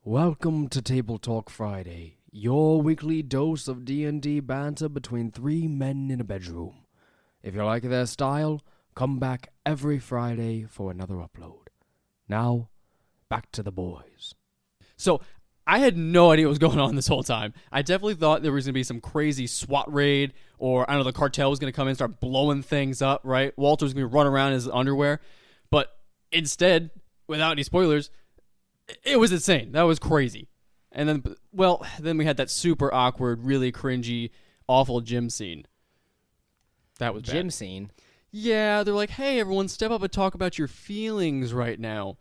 Welcome to Table Talk Friday, your weekly dose of D&D banter between three men in a bedroom. If you like their style, come back every Friday for another upload. Now, back to the boys. So, I had no idea what was going on this whole time. I definitely thought there was going to be some crazy SWAT raid, or I don't know, the cartel was going to come in and start blowing things up, right? Walter was going to run around in his underwear. But instead, without any spoilers, it was insane. That was crazy. And then we had that super awkward, really cringy, awful gym scene. That was bad. Gym scene? Yeah, they're like, hey, everyone, step up and talk about your feelings right now.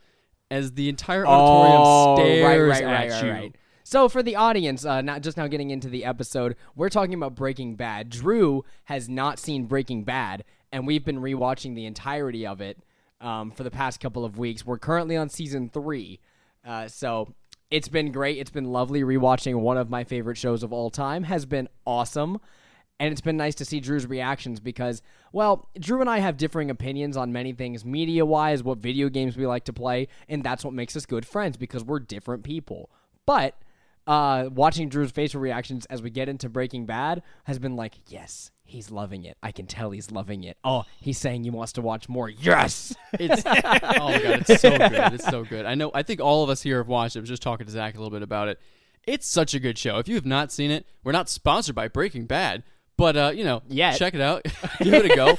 As the entire auditorium stares at you. Right. So for the audience, not just now getting into the episode, we're talking about Breaking Bad. Drew has not seen Breaking Bad, and we've been rewatching the entirety of it for the past couple of weeks. We're currently on season 3. So it's been great. It's been lovely rewatching one of my favorite shows of all time. Has been awesome. And it's been nice to see Drew's reactions because, well, Drew and I have differing opinions on many things media-wise, what video games we like to play, and that's what makes us good friends because we're different people. But watching Drew's facial reactions as we get into Breaking Bad has been like, yes, he's loving it. I can tell he's loving it. Oh, he's saying he wants to watch more. Yes! Oh my God, it's so good. It's so good. I think all of us here have watched it. I was just talking to Zach a little bit about it. It's such a good show. If you have not seen it, we're not sponsored by Breaking Bad. But, check it out. Give it a go.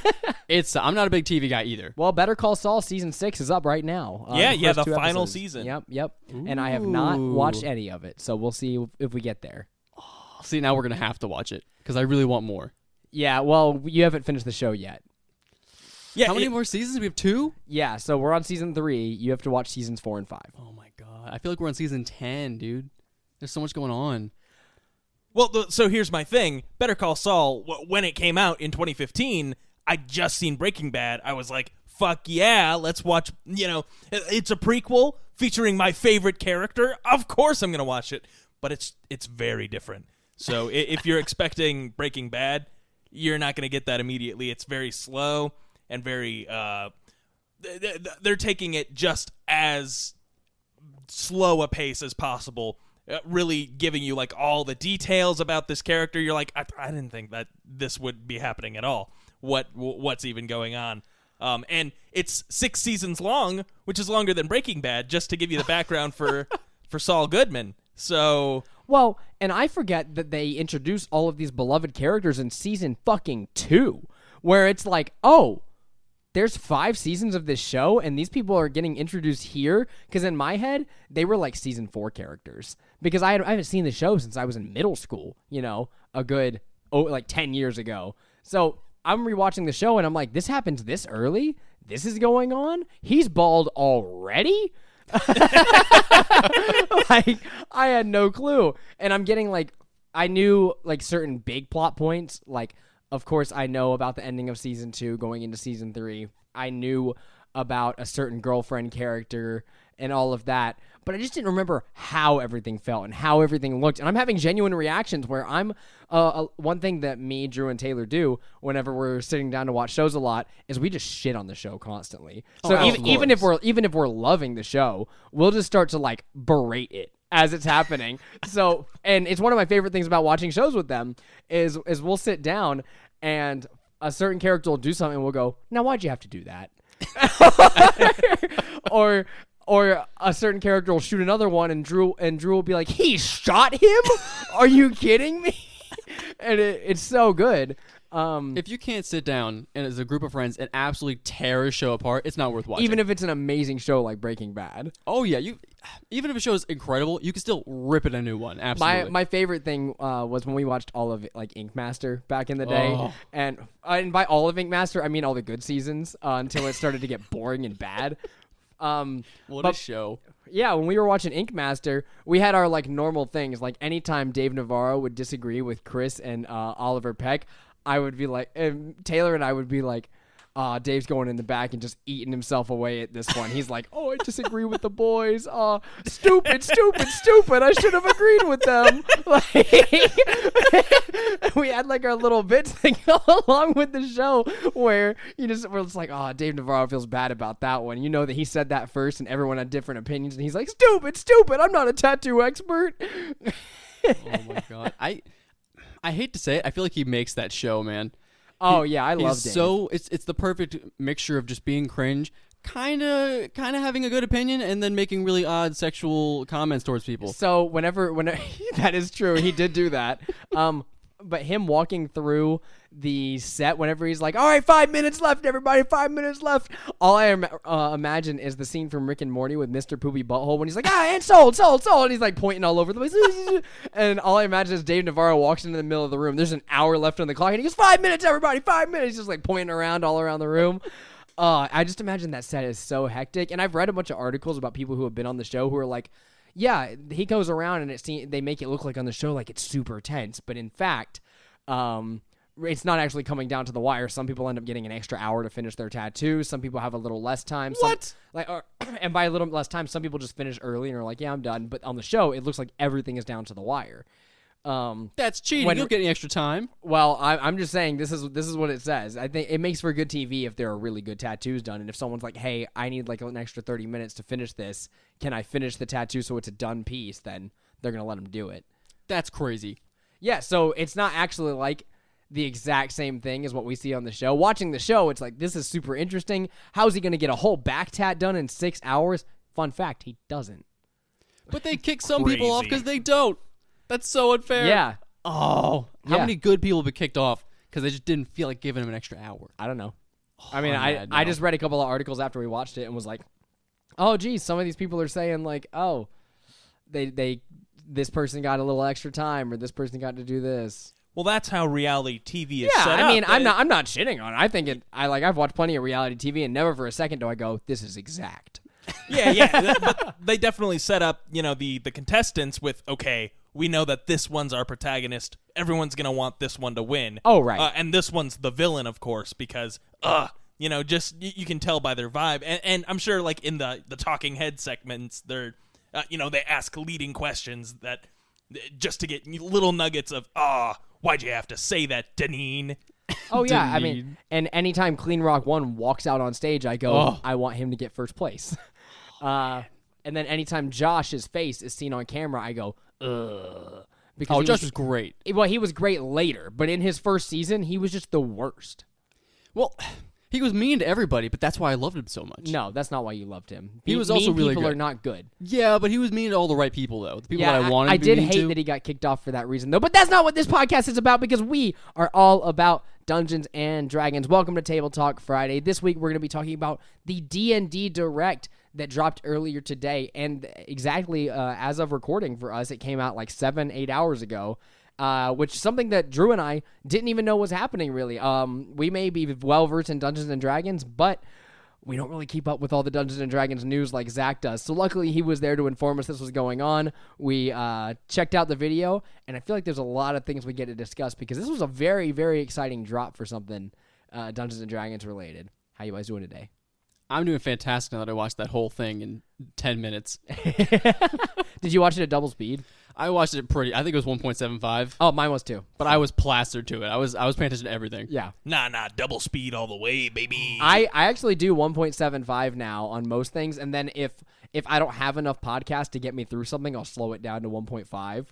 I'm not a big TV guy either. Well, Better Call Saul Season 6 is up right now. The final season. Yep. Ooh. And I have not watched any of it, so we'll see if we get there. Oh, see, now we're going to have to watch it, because I really want more. Yeah, well, you haven't finished the show yet. Yeah. How many more seasons? We have 2? Yeah, so we're on Season 3. You have to watch Seasons 4 and 5. Oh, my God. I feel like we're on Season 10, dude. There's so much going on. Well, so here's my thing. Better Call Saul, when it came out in 2015, I'd just seen Breaking Bad. I was like, fuck yeah, let's watch, it's a prequel featuring my favorite character. Of course I'm going to watch it. But it's very different. So if you're expecting Breaking Bad, you're not going to get that immediately. It's very slow and very, they're taking it just as slow a pace as possible. Really giving you like all the details about this character. You're like, I didn't think that this would be happening at all. What's even going on? And it's 6 seasons long, which is longer than Breaking Bad, just to give you the background for Saul Goodman. So well, and I forget that they introduce all of these beloved characters in season fucking 2, where it's like, oh, there's 5 seasons of this show, and these people are getting introduced here? Because in my head, they were like season 4 characters. Because I haven't seen the show since I was in middle school, a good, 10 years ago. So I'm rewatching the show, and I'm like, this happens this early? This is going on? He's bald already? I had no clue. And I'm getting, I knew, certain big plot points, of course, I know about the ending of Season 2 going into Season 3. I knew about a certain girlfriend character and all of that. But I just didn't remember how everything felt and how everything looked. And I'm having genuine reactions where I'm... one thing that me, Drew, and Taylor do whenever we're sitting down to watch shows a lot is we just shit on the show constantly. So even if we're loving the show, we'll just start to, berate it as it's happening. So, and it's one of my favorite things about watching shows with them is we'll sit down and a certain character will do something and we'll go, now why'd you have to do that? or a certain character will shoot another one and Drew will be like, he shot him? Are you kidding me? And it's so good. If you can't sit down and as a group of friends and absolutely tear a show apart, it's not worth watching. Even if it's an amazing show like Breaking Bad. Oh yeah, even if a show is incredible, you can still rip it a new one. Absolutely. My favorite thing was when we watched all of it, Ink Master back in the day, and by all of Ink Master I mean all the good seasons until it started to get boring and bad. What a show. Yeah, when we were watching Ink Master, we had our normal things. Anytime Dave Navarro would disagree with Chris and Oliver Peck, I would be like, and Taylor and I would be like, Dave's going in the back and just eating himself away at this one. He's like, oh, I disagree with the boys. Stupid. I should have agreed with them. Like, we had like our little bits that go along with the show where we're just like, oh, Dave Navarro feels bad about that one. You know that he said that first and everyone had different opinions. And he's like, stupid. I'm not a tattoo expert. Oh my God. I hate to say it. I feel like he makes that show, man. Oh yeah, I love Dave. So it's the perfect mixture of just being cringe, kind of having a good opinion, and then making really odd sexual comments towards people. So whenever that is true, he did do that. But him walking through the set whenever he's like, all right, 5 minutes left, everybody, 5 minutes left. All I imagine is the scene from Rick and Morty with Mr. Poopy Butthole when he's like, and sold. And he's like pointing all over the place. And all I imagine is Dave Navarro walks into the middle of the room. There's an hour left on the clock. And he goes, 5 minutes, everybody, 5 minutes. He's just like pointing around all around the room. I just imagine that set is so hectic. And I've read a bunch of articles about people who have been on the show who are like, yeah, he goes around and they make it look like on the show like it's super tense. But in fact, it's not actually coming down to the wire. Some people end up getting an extra hour to finish their tattoo. Some people have a little less time. And by a little less time, some people just finish early and are like, yeah, I'm done. But on the show, it looks like everything is down to the wire. That's cheating. You'll get any extra time. Well, I'm just saying this is what it says. I think it makes for good TV if there are really good tattoos done. And if someone's like, hey, I need like an extra 30 minutes to finish this. Can I finish the tattoo so it's a done piece? Then they're going to let them do it. That's crazy. Yeah, so it's not actually like the exact same thing as what we see on the show. Watching the show, it's like, this is super interesting. How's he going to get a whole back tat done in 6 hours? Fun fact, he doesn't. But they kick some people off because they don't. That's so unfair. Yeah. Oh, how Yeah. many good people have been kicked off because they just didn't feel like giving him an extra hour? I don't know. Oh, I mean, I just read a couple of articles after we watched it and was like, oh, geez, some of these people are saying like, oh, this person got a little extra time or this person got to do this. Well, that's how reality TV is Yeah, set I mean, up. I'm not shitting on it. I think I've watched plenty of reality TV and never for a second do I go, this is exact. Yeah. But they definitely set up, the contestants with, okay, we know that this one's our protagonist. Everyone's going to want this one to win. Oh, right. And this one's the villain, of course, because, just you can tell by their vibe. And I'm sure, like, in the talking head segments, they're, they ask leading questions that just to get little nuggets of, why'd you have to say that, Deneen? Oh, yeah. I mean, and anytime Clean Rock 1 walks out on stage, I go, I want him to get first place. And then anytime Josh's face is seen on camera, I go, ugh. Because Josh was great. Well, he was great later, but in his first season, he was just the worst. Well, he was mean to everybody, but that's why I loved him so much. No, that's not why you loved him. He was also really people good. are not good. Yeah, but he was mean to all the right people, though. The people that I wanted I to be did mean hate to. that he got kicked off for that reason, though. But that's not what this podcast is about because we are all about Dungeons and Dragons. Welcome to Table Talk Friday. This week, we're going to be talking about the D&D Direct that dropped earlier today. And exactly as of recording for us, it came out like 7-8 hours ago. Which is something that Drew and I didn't even know was happening, really. We may be well-versed in Dungeons & Dragons, but we don't really keep up with all the Dungeons & Dragons news like Zach does. So luckily, he was there to inform us this was going on. We checked out the video, and I feel like there's a lot of things we get to discuss because this was a very, very exciting drop for something Dungeons & Dragons related. How you guys doing today? I'm doing fantastic now that I watched that whole thing in 10 minutes. Did you watch it at double speed? I watched it I think it was 1.75. Oh, mine was too. But I was plastered to it. I was paying attention to everything. Yeah. Nah, double speed all the way, baby. I actually do 1.75 now on most things, and then if I don't have enough podcasts to get me through something, I'll slow it down to 1.5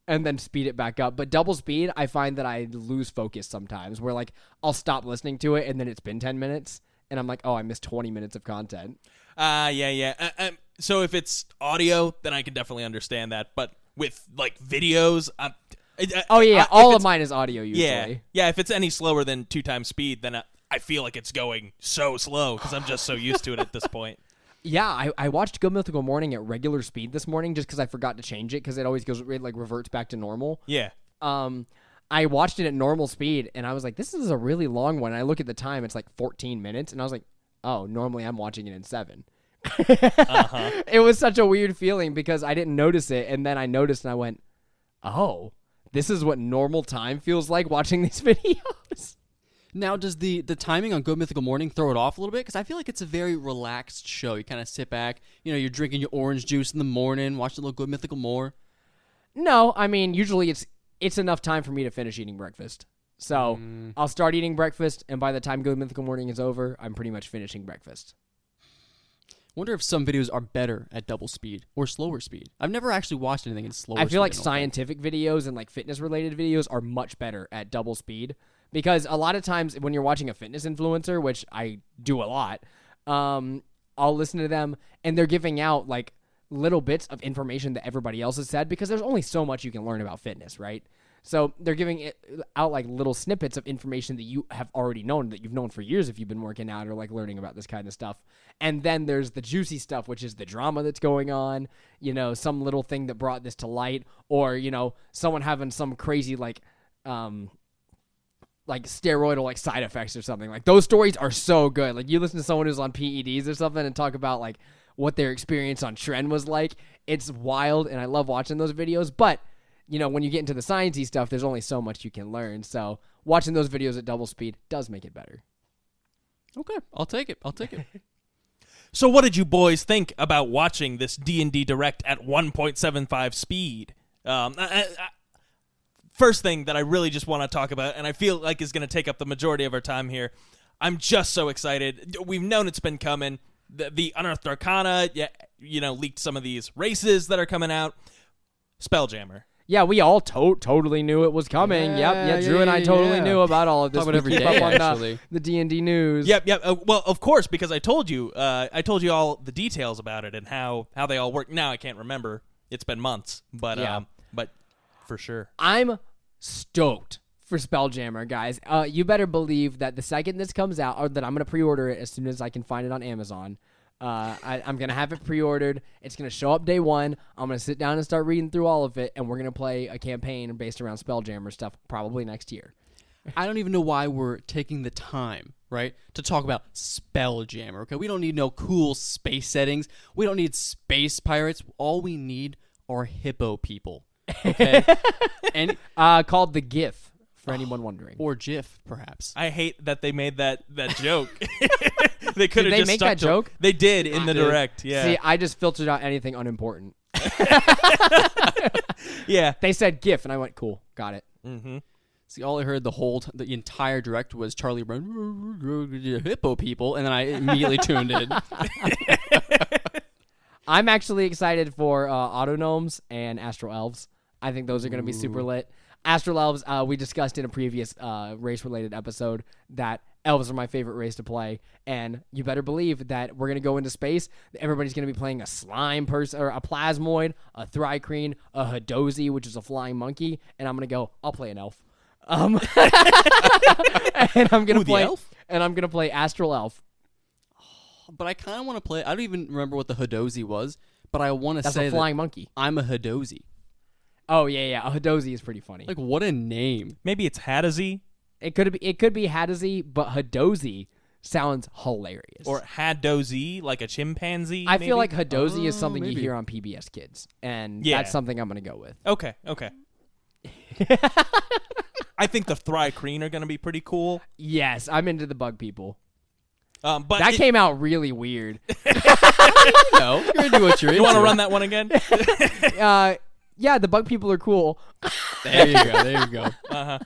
and then speed it back up. But double speed, I find that I lose focus sometimes, where like I'll stop listening to it, and then it's been 10 minutes, and I'm like, oh, I missed 20 minutes of content. Yeah. So if it's audio, then I can definitely understand that, but with like videos, all of mine is audio usually. Yeah. If it's any slower than 2 times speed, then I feel like it's going so slow because I'm just so used to it at this point. Yeah, I watched Good Mythical Morning at regular speed this morning just because I forgot to change it because it always reverts back to normal. Yeah. I watched it at normal speed and I was like, this is a really long one. I look at the time, it's like 14 minutes, and I was like, oh, normally I'm watching it in 7. It was such a weird feeling because I didn't notice it, and then I noticed and I went, oh, this is what normal time feels like watching these videos. Now, does the timing on Good Mythical Morning throw it off a little bit? Because I feel like it's a very relaxed show. You kind of sit back, you're drinking your orange juice in the morning, watching a little Good Mythical More. No, I mean, usually it's enough time for me to finish eating breakfast. So I'll start eating breakfast, and by the time Good Mythical Morning is over, I'm pretty much finishing breakfast. Wonder if some videos are better at double speed or slower speed. I've never actually watched anything in slower speed. I feel like scientific videos and like fitness-related videos are much better at double speed because a lot of times when you're watching a fitness influencer, which I do a lot, I'll listen to them, and they're giving out like little bits of information that everybody else has said because there's only so much you can learn about fitness, right? So they're giving it out like little snippets of information that you have already known, that you've known for years if you've been working out or like learning about this kind of stuff. And then there's the juicy stuff, which is the drama that's going on, some little thing that brought this to light, or, someone having some crazy like steroidal like side effects or something. Like those stories are so good. Like you listen to someone who's on PEDs or something and talk about like what their experience on Tren was like. It's wild, and I love watching those videos, but when you get into the sciencey stuff, there's only so much you can learn. So watching those videos at double speed does make it better. Okay, I'll take it. So what did you boys think about watching this D&D Direct at 1.75 speed? First thing that I really just want to talk about, and I feel like is going to take up the majority of our time here, I'm just so excited. We've known it's been coming. The Unearthed Arcana, leaked some of these races that are coming out. Spelljammer. Yeah, we all totally knew it was coming. Drew and I totally knew about all of this. Talk about every keep day, up on actually. the D&D news. Yep. Well, of course, because I told you all the details about it and how they all work. Now I can't remember. It's been months, but for sure. I'm stoked for Spelljammer, guys. You better believe that the second this comes out, or that I'm going to pre-order it as soon as I can find it on Amazon. I'm going to have it pre-ordered. It's going to show up day one. I'm going to sit down and start reading through all of it, and we're going to play a campaign based around Spelljammer stuff probably next year. I don't even know why we're taking the time, right, to talk about Spelljammer, okay? We don't need no cool space settings. We don't need space pirates. All we need are hippo people, okay? And called the GIF, for anyone wondering. Or GIF, perhaps. I hate that they made that joke. They could have Did they just make stuck that to joke? They did in the Direct, yeah. See, I just filtered out anything unimportant. Yeah. They said GIF, and I went, cool, got it. Mm-hmm. See, all I heard the entire Direct was Charlie Brown, hippo people, and then I immediately tuned in. I'm actually excited for Autognomes and Astral Elves. I think those are going to be super lit. Astral Elves, we discussed in a previous race-related episode that elves are my favorite race to play, and you better believe that we're going to go into space. Everybody's going to be playing a slime person, or a plasmoid, a thrycreen, a Hadozi, which is a flying monkey, and I'm going to go, I'll play an elf. And I'm going to play elf? And I'm going to play Astral Elf. But I kind of want to play. I don't even remember what the Hadozi was, but I want to That's say a flying that monkey. I'm a Hadozi. Oh, yeah. A Hadozi is pretty funny. Like, what a name. Maybe it's Hadozi It could be Hadozi, but Hadozi sounds hilarious. or Hadozi, like a chimpanzee. I maybe? feel like Hadozi is something maybe. you hear on PBS Kids, and Yeah. that's something I'm going to go with. Okay. I think the Thrycreen are going to be pretty cool. Yes, I'm into the bug people. But That came out really weird. No, you're going to do what you're you into. want to run that one again? Yeah, the bug people are cool. There you go. Uh-huh.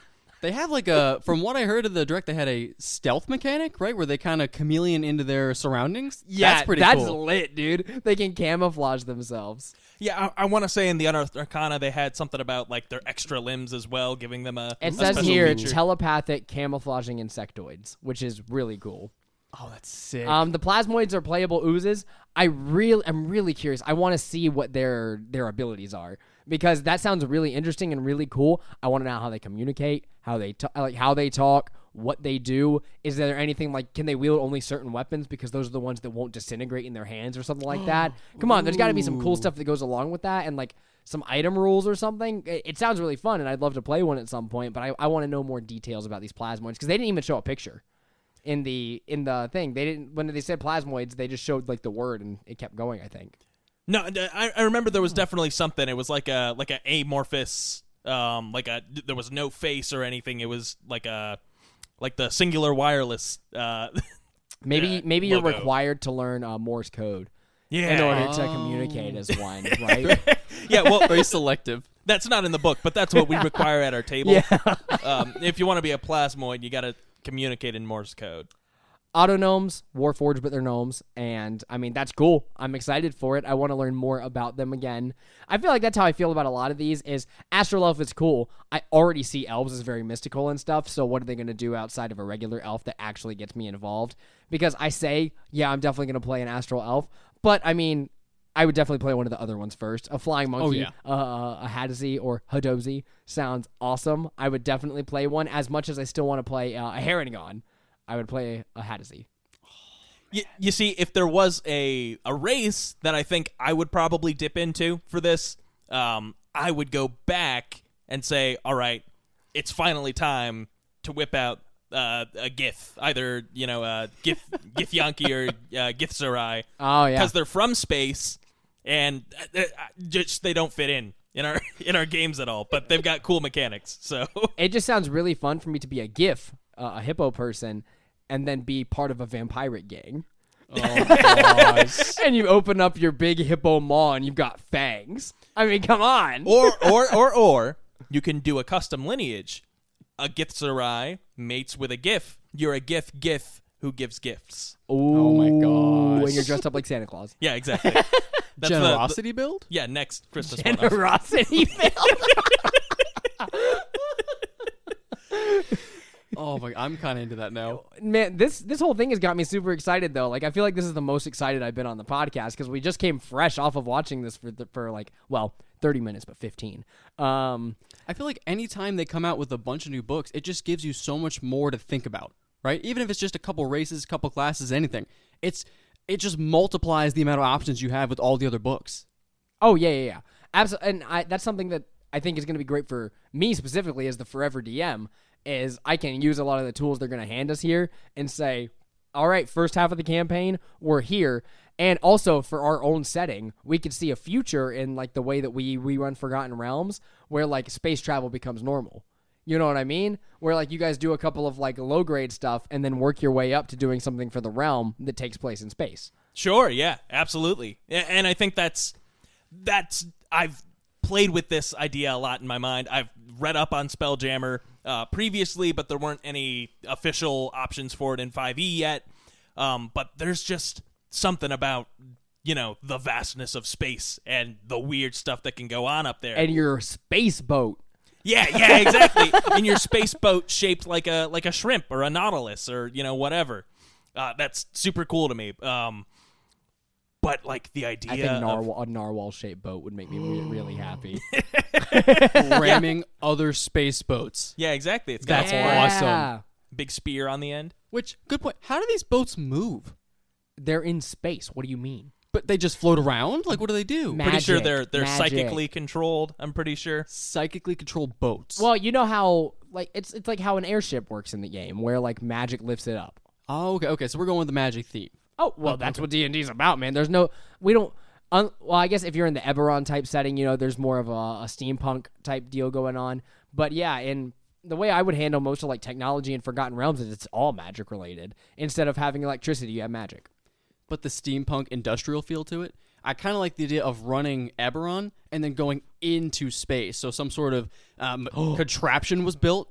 They have like from what I heard of the Direct, they had a stealth mechanic, right? Where they kind of chameleon into their surroundings. Yeah, that's pretty that's cool. lit, dude. They can camouflage themselves. Yeah, I want to say in the Unearthed Arcana they had something about like their extra limbs as well, giving them a It a says special here feature. telepathic camouflaging insectoids, which is really cool. Oh, that's sick. The plasmoids are playable oozes. I'm really curious. I want to see what their abilities are because that sounds really interesting and really cool. I want to know how they communicate, how they talk, what they do. Is there anything like can they wield only certain weapons because those are the ones that won't disintegrate in their hands or something like that? Come on, there's got to be some cool stuff that goes along with that and like some item rules or something. It sounds really fun and I'd love to play one at some point, but I want to know more details about these plasmoids because they didn't even show a picture. In the thing, they didn't. When they said plasmoids, they just showed like the word, and it kept going. I think. No, I remember there was definitely something. It was like a amorphous, there was no face or anything. It was like a like the singular wireless. Maybe you're logo. required to learn Morse code Yeah. in order to communicate as one, right? Yeah, well, Very selective. that's not in the book, but that's what we require at our table. Yeah. If you want to be a plasmoid, you got to communicate in Morse code. Auto gnomes, Warforged, but they're gnomes, and I mean that's cool. I'm excited for it. I want to learn more about them again. I feel like that's how I feel about a lot of these. Is Astral Elf is cool. I already see elves as very mystical and stuff. So what are they going to do outside of a regular elf that actually gets me involved? Because I say, yeah, I'm definitely going to play an Astral Elf, but I mean, I would definitely play one of the other ones first. A flying monkey, a Hadzi or Hadozi sounds awesome. I would definitely play one. As much as I still want to play a Herringon, I would play a Hadzi. You see, if there was a race that I think I would probably dip into for this, I would go back and say, all right, it's finally time to whip out a Gith, either Githyanki or Githzerai. Oh yeah, because they're from space and just they don't fit in our games at all. But they've got cool mechanics, so it just sounds really fun for me to be a Gith, a hippo person, and then be part of a vampirate gang. Oh, gosh. And you open up your big hippo maw and you've got fangs. I mean, come on. or you can do a custom lineage. A Githzerai mates with a Gith. You're a Gith who gives gifts. Oh my gosh. When you're dressed up like Santa Claus. Yeah, exactly. That's Generosity build? Yeah, next Christmas one. Generosity build. Oh my! I'm kind of into that now. Man, this whole thing has got me super excited though. Like I feel like this is the most excited I've been on the podcast because we just came fresh off of watching this for like 30 minutes, but 15. I feel like anytime they come out with a bunch of new books, it just gives you so much more to think about, right? Even if it's just a couple races, a couple classes, anything, it just multiplies the amount of options you have with all the other books. Oh yeah. Absolutely, and that's something that I think is going to be great for me specifically as the forever DM. Is I can use a lot of the tools they're going to hand us here and say, all right, first half of the campaign, we're here. And also for our own setting, we could see a future in like the way that we run Forgotten Realms where like space travel becomes normal. You know what I mean? Where like you guys do a couple of like low grade stuff and then work your way up to doing something for the realm that takes place in space. Sure, yeah, absolutely. And I think that's I've played with this idea a lot in my mind. I've read up on Spelljammer previously, but there weren't any official options for it in 5e yet. But there's just something about, the vastness of space and the weird stuff that can go on up there. And your space boat. Yeah, exactly. In your space boat shaped like a shrimp or a nautilus or, whatever. That's super cool to me. But like the idea I think a narwhal-shaped boat would make me really happy. Ramming other space boats. Yeah, exactly. It's got That's a awesome. big spear on the end. Which, good point. How do these boats move? They're in space. What do you mean? But they just float around? Like, what do they do? Pretty sure Magic. they're psychically controlled. I'm pretty sure. Psychically controlled boats. Well, you know how like it's like how an airship works in the game, where like magic lifts it up. Oh, okay. So we're going with the magic theme. Oh, well, that's what D&D's about, man. There's no, we don't. Well, I guess if you're in the Eberron type setting, there's more of a steampunk type deal going on. But yeah, in the way I would handle most of like technology and Forgotten Realms is it's all magic related. Instead of having electricity, you have magic. But the steampunk industrial feel to it, I kind of like the idea of running Eberron and then going into space. So some sort of contraption was built.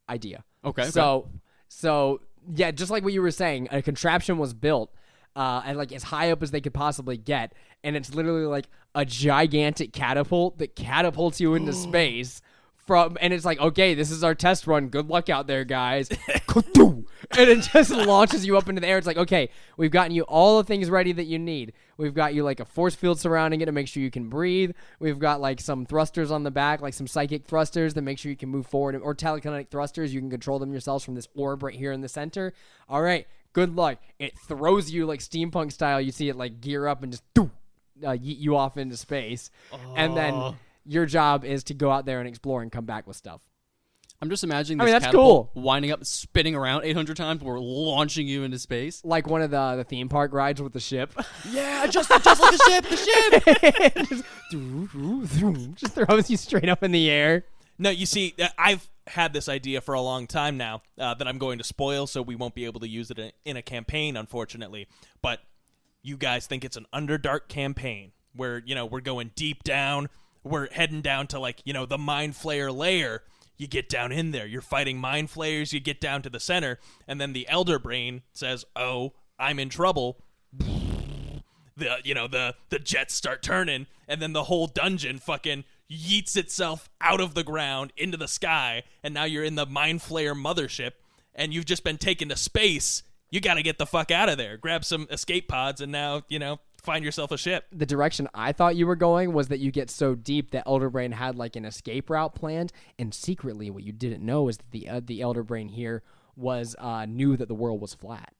Idea. Okay. So yeah, just like what you were saying, a contraption was built. And like as high up as they could possibly get, and it's literally like a gigantic catapult that catapults you into space and it's like, okay, this is our test run. Good luck out there, guys. And it just launches you up into the air. It's like, okay, we've gotten you all the things ready that you need. We've got you like a force field surrounding it to make sure you can breathe. We've got like some thrusters on the back, like some psychic thrusters that make sure you can move forward, or telekinetic thrusters. You can control them yourselves from this orb right here in the center. All right. Good luck. It throws you like steampunk style. You see it like gear up and just yeet you off into space. And then your job is to go out there and explore and come back with stuff. I'm just imagining I this mean, that's catapult cool. winding up, spinning around 800 times. We're launching you into space. Like one of the theme park rides with the ship. Yeah, just like the ship. Just throws you straight up in the air. No, you see, had this idea for a long time now that I'm going to spoil, so we won't be able to use it in a campaign, unfortunately. But you guys think it's an Underdark campaign where, we're going deep down. We're heading down to, the Mind Flayer lair. You get down in there. You're fighting Mind Flayers. You get down to the center. And then the Elder Brain says, oh, I'm in trouble. The jets start turning. And then the whole dungeon fucking yeets itself out of the ground into the sky. And now you're in the Mind Flayer mothership. And you've just been taken to space. You got to get the fuck out of there. Grab some escape pods and now, find yourself a ship. The direction I thought you were going was that you get so deep that Elder Brain had like an escape route planned, and secretly what you didn't know is that the Elder Brain here was knew that the world was flat,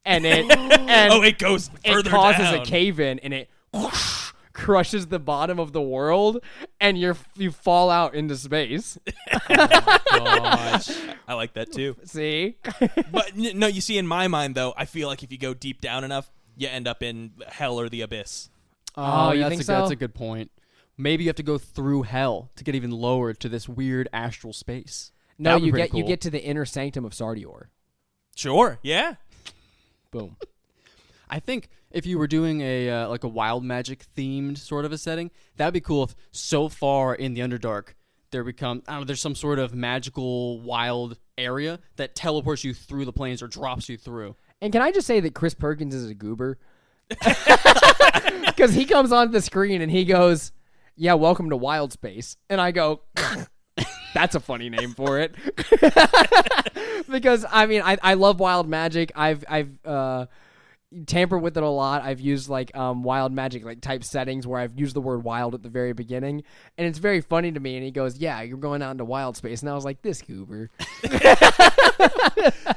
and it goes further down. It causes a cave in, and it whoosh, crushes the bottom of the world, and you fall out into space. Gosh. I like that too. See, but no, you see, in my mind though, I feel like if you go deep down enough, you end up in hell or the abyss. Oh, you think so? That's a good point. Maybe you have to go through hell to get even lower to this weird astral space. No, you get to the inner sanctum of Sardior. Sure, yeah. Boom. I think if you were doing a wild magic themed sort of a setting, that'd be cool. If so far in the Underdark there's some sort of magical wild area that teleports you through the planes or drops you through. And can I just say that Chris Perkins is a goober? Because he comes onto the screen and he goes, yeah, welcome to Wild Space. And I go, that's a funny name for it. Because, I mean, I love wild magic. I've tampered with it a lot. I've used, wild magic, type settings where I've used the word wild at the very beginning. And it's very funny to me. And he goes, yeah, you're going out into Wild Space. And I was like, this goober.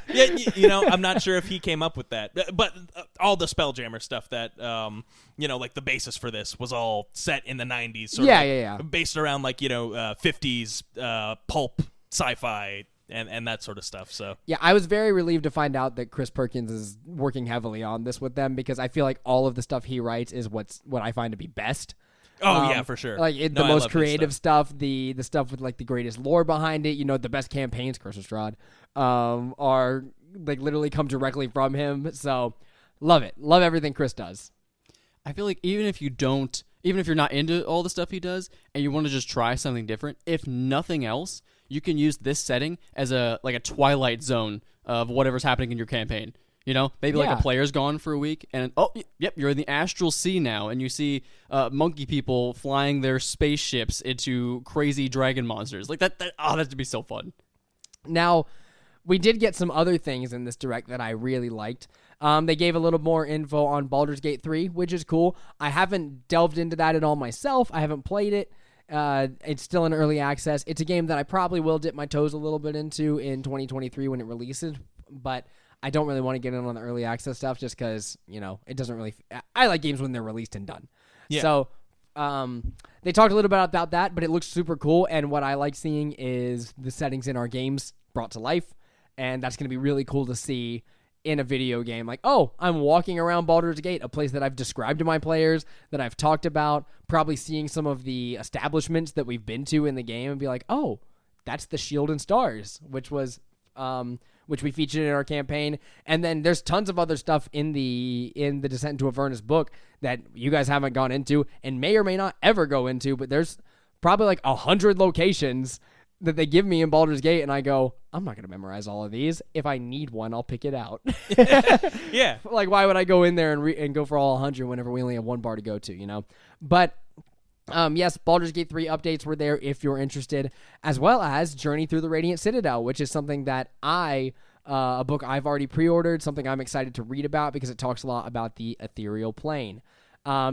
Yeah, I'm not sure if he came up with that, but all the Spelljammer stuff that, the basis for this was all set in the 90s. Yeah. Based around 50s pulp sci-fi and that sort of stuff. So yeah, I was very relieved to find out that Chris Perkins is working heavily on this with them, because I feel like all of the stuff he writes is what I find to be best. Oh, yeah, for sure. The most creative stuff, the stuff with the greatest lore behind it, the best campaigns, Curse of Strahd, are literally come directly from him. So love it. Love everything Chris does. I feel like even if you're not into all the stuff he does and you want to just try something different, if nothing else, you can use this setting as a Twilight Zone of whatever's happening in your campaign. Maybe a player's gone for a week, and you're in the astral sea now, and you see monkey people flying their spaceships into crazy dragon monsters. That'd be so fun. Now, we did get some other things in this direct that I really liked. They gave a little more info on Baldur's Gate 3, which is cool. I haven't delved into that at all myself. I haven't played it. It's still in early access. It's a game that I probably will dip my toes a little bit into in 2023 when it releases, but I don't really want to get in on the early access stuff just because, it doesn't really... I like games when they're released and done. Yeah. So, they talked a little bit about that, but it looks super cool, and what I like seeing is the settings in our games brought to life, and that's going to be really cool to see in a video game. I'm walking around Baldur's Gate, a place that I've described to my players, that I've talked about, probably seeing some of the establishments that we've been to in the game and be like, oh, that's the Shield and Stars, which we featured in our campaign. And then there's tons of other stuff in the Descent into Avernus book that you guys haven't gone into and may or may not ever go into, but there's probably 100 locations that they give me in Baldur's Gate, and I go, I'm not going to memorize all of these. If I need one, I'll pick it out. Yeah. Why would I go in there and go for all 100 whenever we only have one bar to go to, But, yes, Baldur's Gate 3 updates were there if you're interested, as well as Journey Through the Radiant Citadel, which is something that a book I've already pre-ordered, something I'm excited to read about because it talks a lot about the ethereal plane.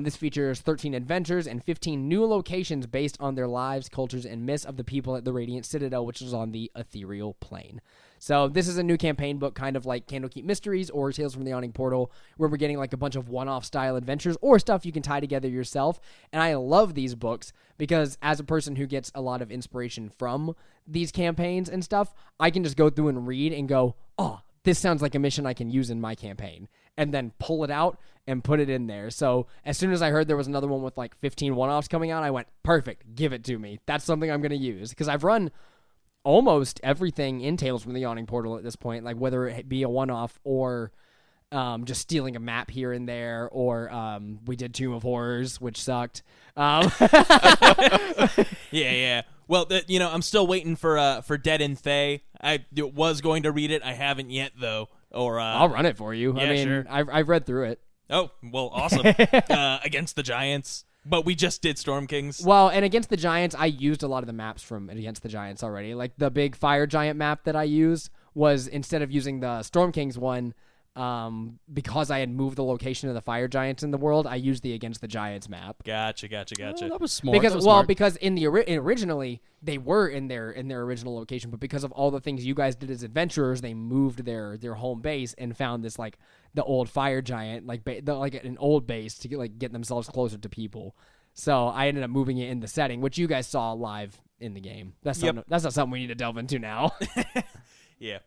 This features 13 adventures and 15 new locations based on their lives, cultures, and myths of the people at the Radiant Citadel, which is on the ethereal plane. So this is a new campaign book, kind of like Candlekeep Mysteries or Tales from the Yawning Portal, where we're getting a bunch of one-off style adventures or stuff you can tie together yourself. And I love these books because as a person who gets a lot of inspiration from these campaigns and stuff, I can just go through and read and go, oh, this sounds like a mission I can use in my campaign, and then pull it out and put it in there. So as soon as I heard there was another one with 15 one-offs coming out, I went, perfect, give it to me. That's something I'm going to use, because I've run almost everything in Tales from the Yawning Portal at this point, like whether it be a one-off or just stealing a map here and there, or we did Tomb of Horrors, which sucked. Yeah. Well, I'm still waiting for Dead and Thay. I was going to read it. I haven't yet, though. Or I'll run it for you. Yeah, I mean, sure. I've read through it. Oh, well, awesome. Against the Giants. But we just did Storm Kings. Well, and Against the Giants, I used a lot of the maps from Against the Giants already. Like the big fire giant map that I used was, instead of using the Storm Kings one, because I had moved the location of the fire giants in the world, I used the Against the Giants map. Gotcha. Oh, that was smart. Because in the originally they were in their original location, but because of all the things you guys did as adventurers, they moved their home base and found this like the old fire giant, like an old base to get themselves closer to people. So I ended up moving it in the setting, which you guys saw live in the game. That's not something we need to delve into now. Yeah.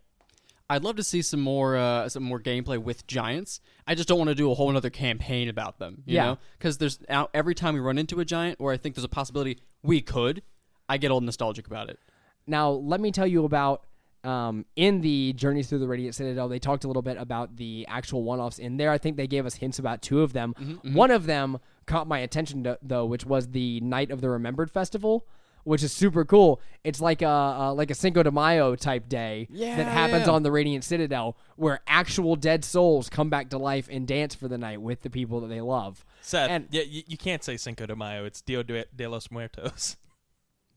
I'd love to see some more gameplay with giants. I just don't want to do a whole another campaign about them, you know? Because every time we run into a giant, or I think there's a possibility we could, I get all nostalgic about it. Now, let me tell you about, in the Journeys Through the Radiant Citadel, they talked a little bit about the actual one-offs in there. I think they gave us hints about 2 of them. Mm-hmm. One of them caught my attention, though, which was the Night of the Remembered Festival, which is super cool. It's like a Cinco de Mayo type day that happens on the Radiant Citadel, where actual dead souls come back to life and dance for the night with the people that they love. Seth, and you can't say Cinco de Mayo. It's Dia de los Muertos.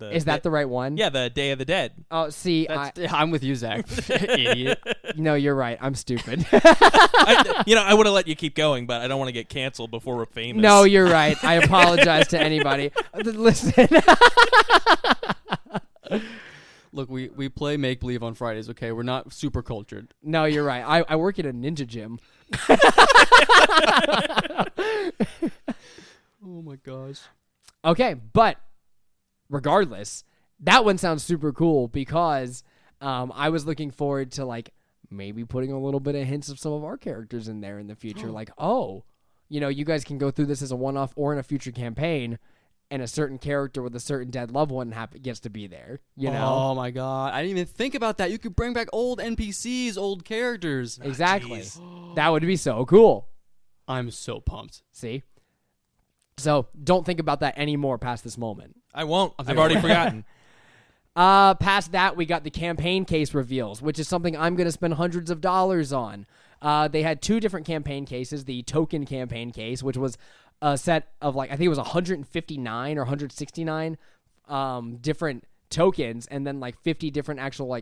Is that the right one? Yeah, the Day of the Dead. Oh, see, I'm with you, Zach. Idiot. No, you're right. I'm stupid. I would have let you keep going, but I don't want to get canceled before we're famous. No, you're right. I apologize to anybody. Listen. Look, we play make-believe on Fridays, okay? We're not super cultured. No, you're right. I work at a ninja gym. Oh, my gosh. Okay, but regardless, that one sounds super cool because I was looking forward to like maybe putting a little bit of hints of some of our characters in there in the future. Like, you guys can go through this as a one-off or in a future campaign, and a certain character with a certain dead loved one gets to be there. You know? Oh my god, I didn't even think about that. You could bring back old NPCs, old characters. Exactly. That would be so cool. I'm so pumped. See? So don't think about that anymore past this moment. I won't. I've already forgotten. Past that, we got the campaign case reveals, which is something I'm going to spend hundreds of dollars on. They had 2 different campaign cases. The token campaign case, which was a set of I think it was 159 or 169 different tokens, and then 50 different actual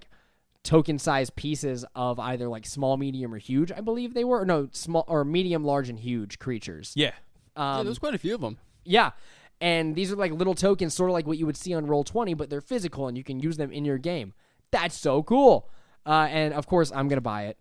token-sized pieces of either small, medium, or huge, I believe they were. Or no, small or medium, large, and huge creatures. Yeah. There's quite a few of them. Yeah. And these are little tokens, sort of like what you would see on Roll20, but they're physical, and you can use them in your game. That's so cool. And, of course, I'm going to buy it.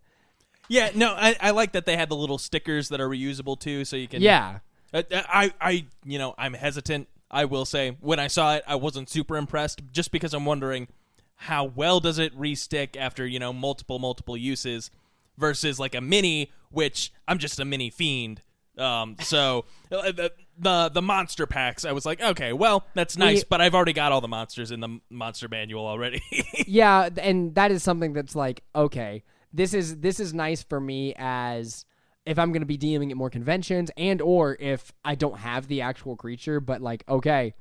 Yeah, no, I like that they had the little stickers that are reusable, too, so you can... Yeah. I'm hesitant. I will say, when I saw it, I wasn't super impressed, just because I'm wondering how well does it re-stick after, multiple uses, versus, a mini, which I'm just a mini fiend. So the monster packs, I was like, okay, well, that's nice, but I've already got all the monsters in the monster manual already. Yeah, and that is something that's okay, this is nice for me as if I'm going to be DMing at more conventions, and or if I don't have the actual creature, but okay,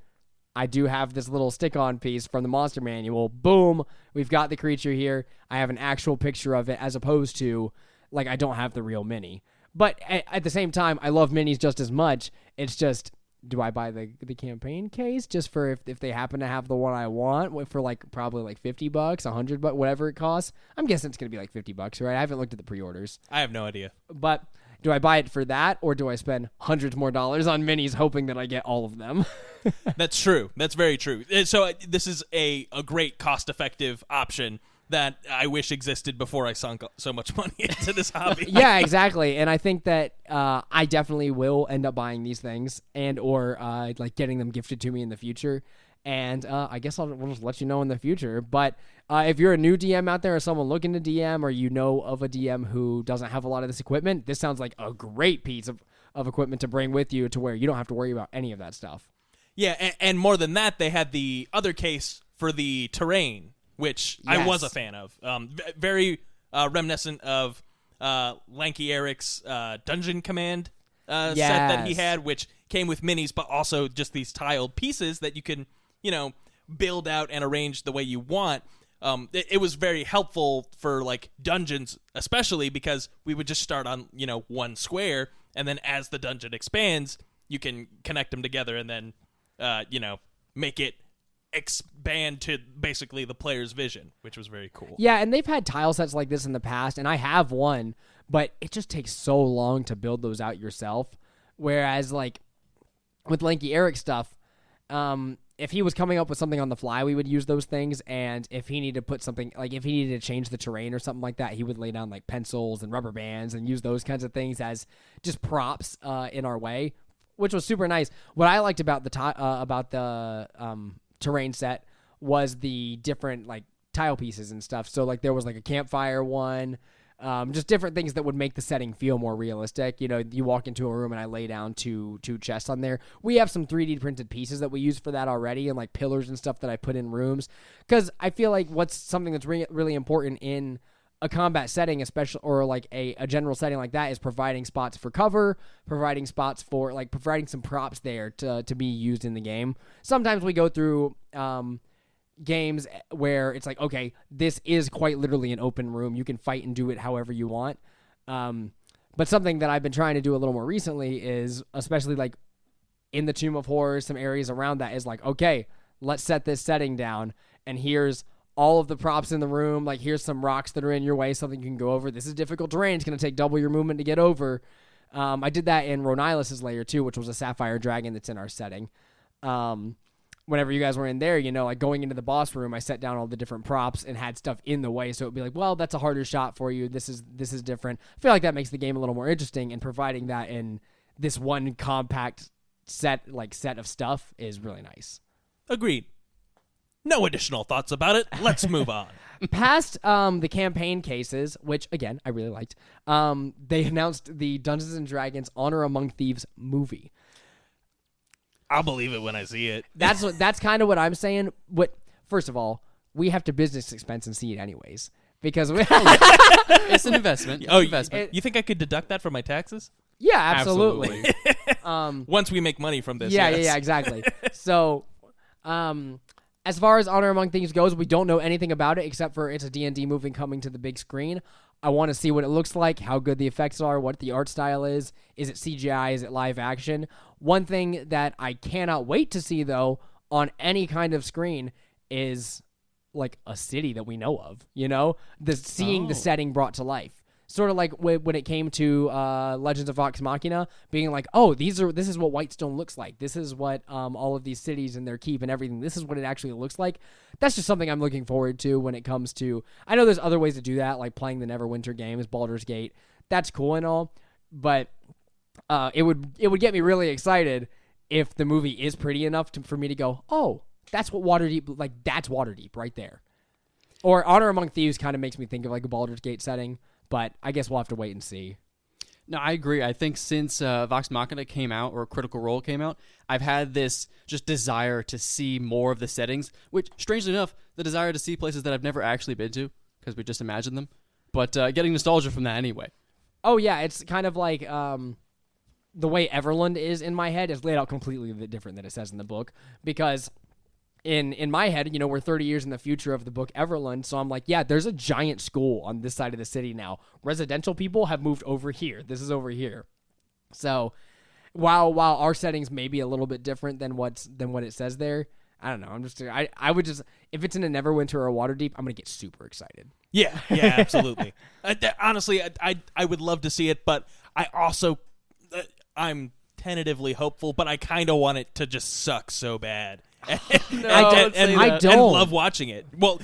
I do have this little stick-on piece from the monster manual. Boom, we've got the creature here. I have an actual picture of it, as opposed to I don't have the real mini. But at the same time, I love minis just as much. It's just, do I buy the campaign case just for if they happen to have the one I want for probably $50, $100, whatever it costs? I'm guessing it's going to be $50, right? I haven't looked at the pre-orders. I have no idea. But do I buy it for that, or do I spend hundreds more dollars on minis hoping that I get all of them? That's true. That's very true. So this is a great cost-effective option that I wish existed before I sunk so much money into this hobby. Yeah, exactly. And I think that I definitely will end up buying these things and or getting them gifted to me in the future. And I guess we'll just let you know in the future. But if you're a new DM out there or someone looking to DM, or you know of a DM who doesn't have a lot of this equipment, this sounds like a great piece of equipment to bring with you to where you don't have to worry about any of that stuff. Yeah, and more than that, they had the other case for the terrain. which I was Yes. a fan of. Very reminiscent of Lanky Eric's Dungeon Command set that he Yes. had, which came with minis, but also just these tiled pieces that you can, build out and arrange the way you want. It was very helpful for like dungeons, especially because we would just start on, one square, and then as the dungeon expands, you can connect them together and then, make it expand to basically the player's vision, which was very cool. Yeah, and they've had tile sets like this in the past, and I have one, but it just takes so long to build those out yourself. Whereas, like, with Lanky Eric stuff, if he was coming up with something on the fly, we would use those things, and if he needed to put something, like if he needed to change the terrain or something like that, he would lay down, like, pencils and rubber bands and use those kinds of things as just props in our way, which was super nice. What I liked about the terrain set was the different, like, tile pieces and stuff. So, like, there was, like, a campfire one, just different things that would make the setting feel more realistic. You walk into a room and I lay down two chests on there. We have some 3D printed pieces that we use for that already, and like pillars and stuff that I put in rooms. Because I feel like what's something that's really important in a combat setting, especially, or like a general setting like that, is providing spots for cover, providing spots for, like, providing some props there to be used in the game. Sometimes we go through games where it's like, okay, this is quite literally an open room. You can fight and do it however you want. But something that I've been trying to do a little more recently is, especially like in the Tomb of Horrors, some areas around that, is like, okay, let's set this setting down, and here's all of the props in the room. Like, here's some rocks that are in your way, something you can go over. This is difficult terrain. It's going to take double your movement to get over. I did that in Ronilus's lair too, which was a sapphire dragon that's in our setting. Whenever you guys were in there, like going into the boss room, I set down all the different props and had stuff in the way. So it'd be like, well, that's a harder shot for you. This is different. I feel like that makes the game a little more interesting, and providing that in this one compact set of stuff is really nice. Agreed. No additional thoughts about it. Let's move on. Past the campaign cases, which again I really liked, they announced the Dungeons and Dragons Honor Among Thieves movie. I'll believe it when I see it. That's kind of what I'm saying. First of all, we have to business expense and see it anyways, because It's an investment. It's Oh, an investment. you think I could deduct that from my taxes? yeah, absolutely. Once we make money from this, Yeah, yes. yeah, exactly. So, as far as Honor Among Thieves goes, we don't know anything about it except for it's a D&D movie coming to the big screen. I want to see what it looks like, how good the effects are, what the art style is. Is it CGI? Is it live action? One thing that I cannot wait to see, though, on any kind of screen is like a city that we know of, seeing the setting brought to life. Sort of like when it came to Legends of Vox Machina, being like, oh, this is what Whitestone looks like. This is what all of these cities and their keep and everything, this is what it actually looks like. That's just something I'm looking forward to when it comes to, I know there's other ways to do that, like playing the Neverwinter games, Baldur's Gate. That's cool and all, but it would get me really excited if the movie is pretty enough for me to go, oh, that's what Waterdeep, like, that's Waterdeep right there. Or Honor Among Thieves kind of makes me think of like a Baldur's Gate setting. But I guess we'll have to wait and see. No, I agree. I think since Vox Machina came out, or Critical Role came out, I've had this just desire to see more of the settings, which, strangely enough, the desire to see places that I've never actually been to, because we just imagined them. But getting nostalgia from that anyway. Oh, yeah, it's kind of like the way Everland is in my head is laid out completely different than it says in the book, because in my head, we're 30 years in the future of the book Everland, so I'm like, yeah, there's a giant school on this side of the city now. Residential people have moved over here. This is over here. So while our settings may be a little bit different than what it says there, I don't know. I would just, if it's in a Neverwinter or a Waterdeep, I'm gonna get super excited. Yeah, absolutely. Honestly, I would love to see it, but I also I'm tentatively hopeful, but I kind of want it to just suck so bad. I don't. And love watching it. Well,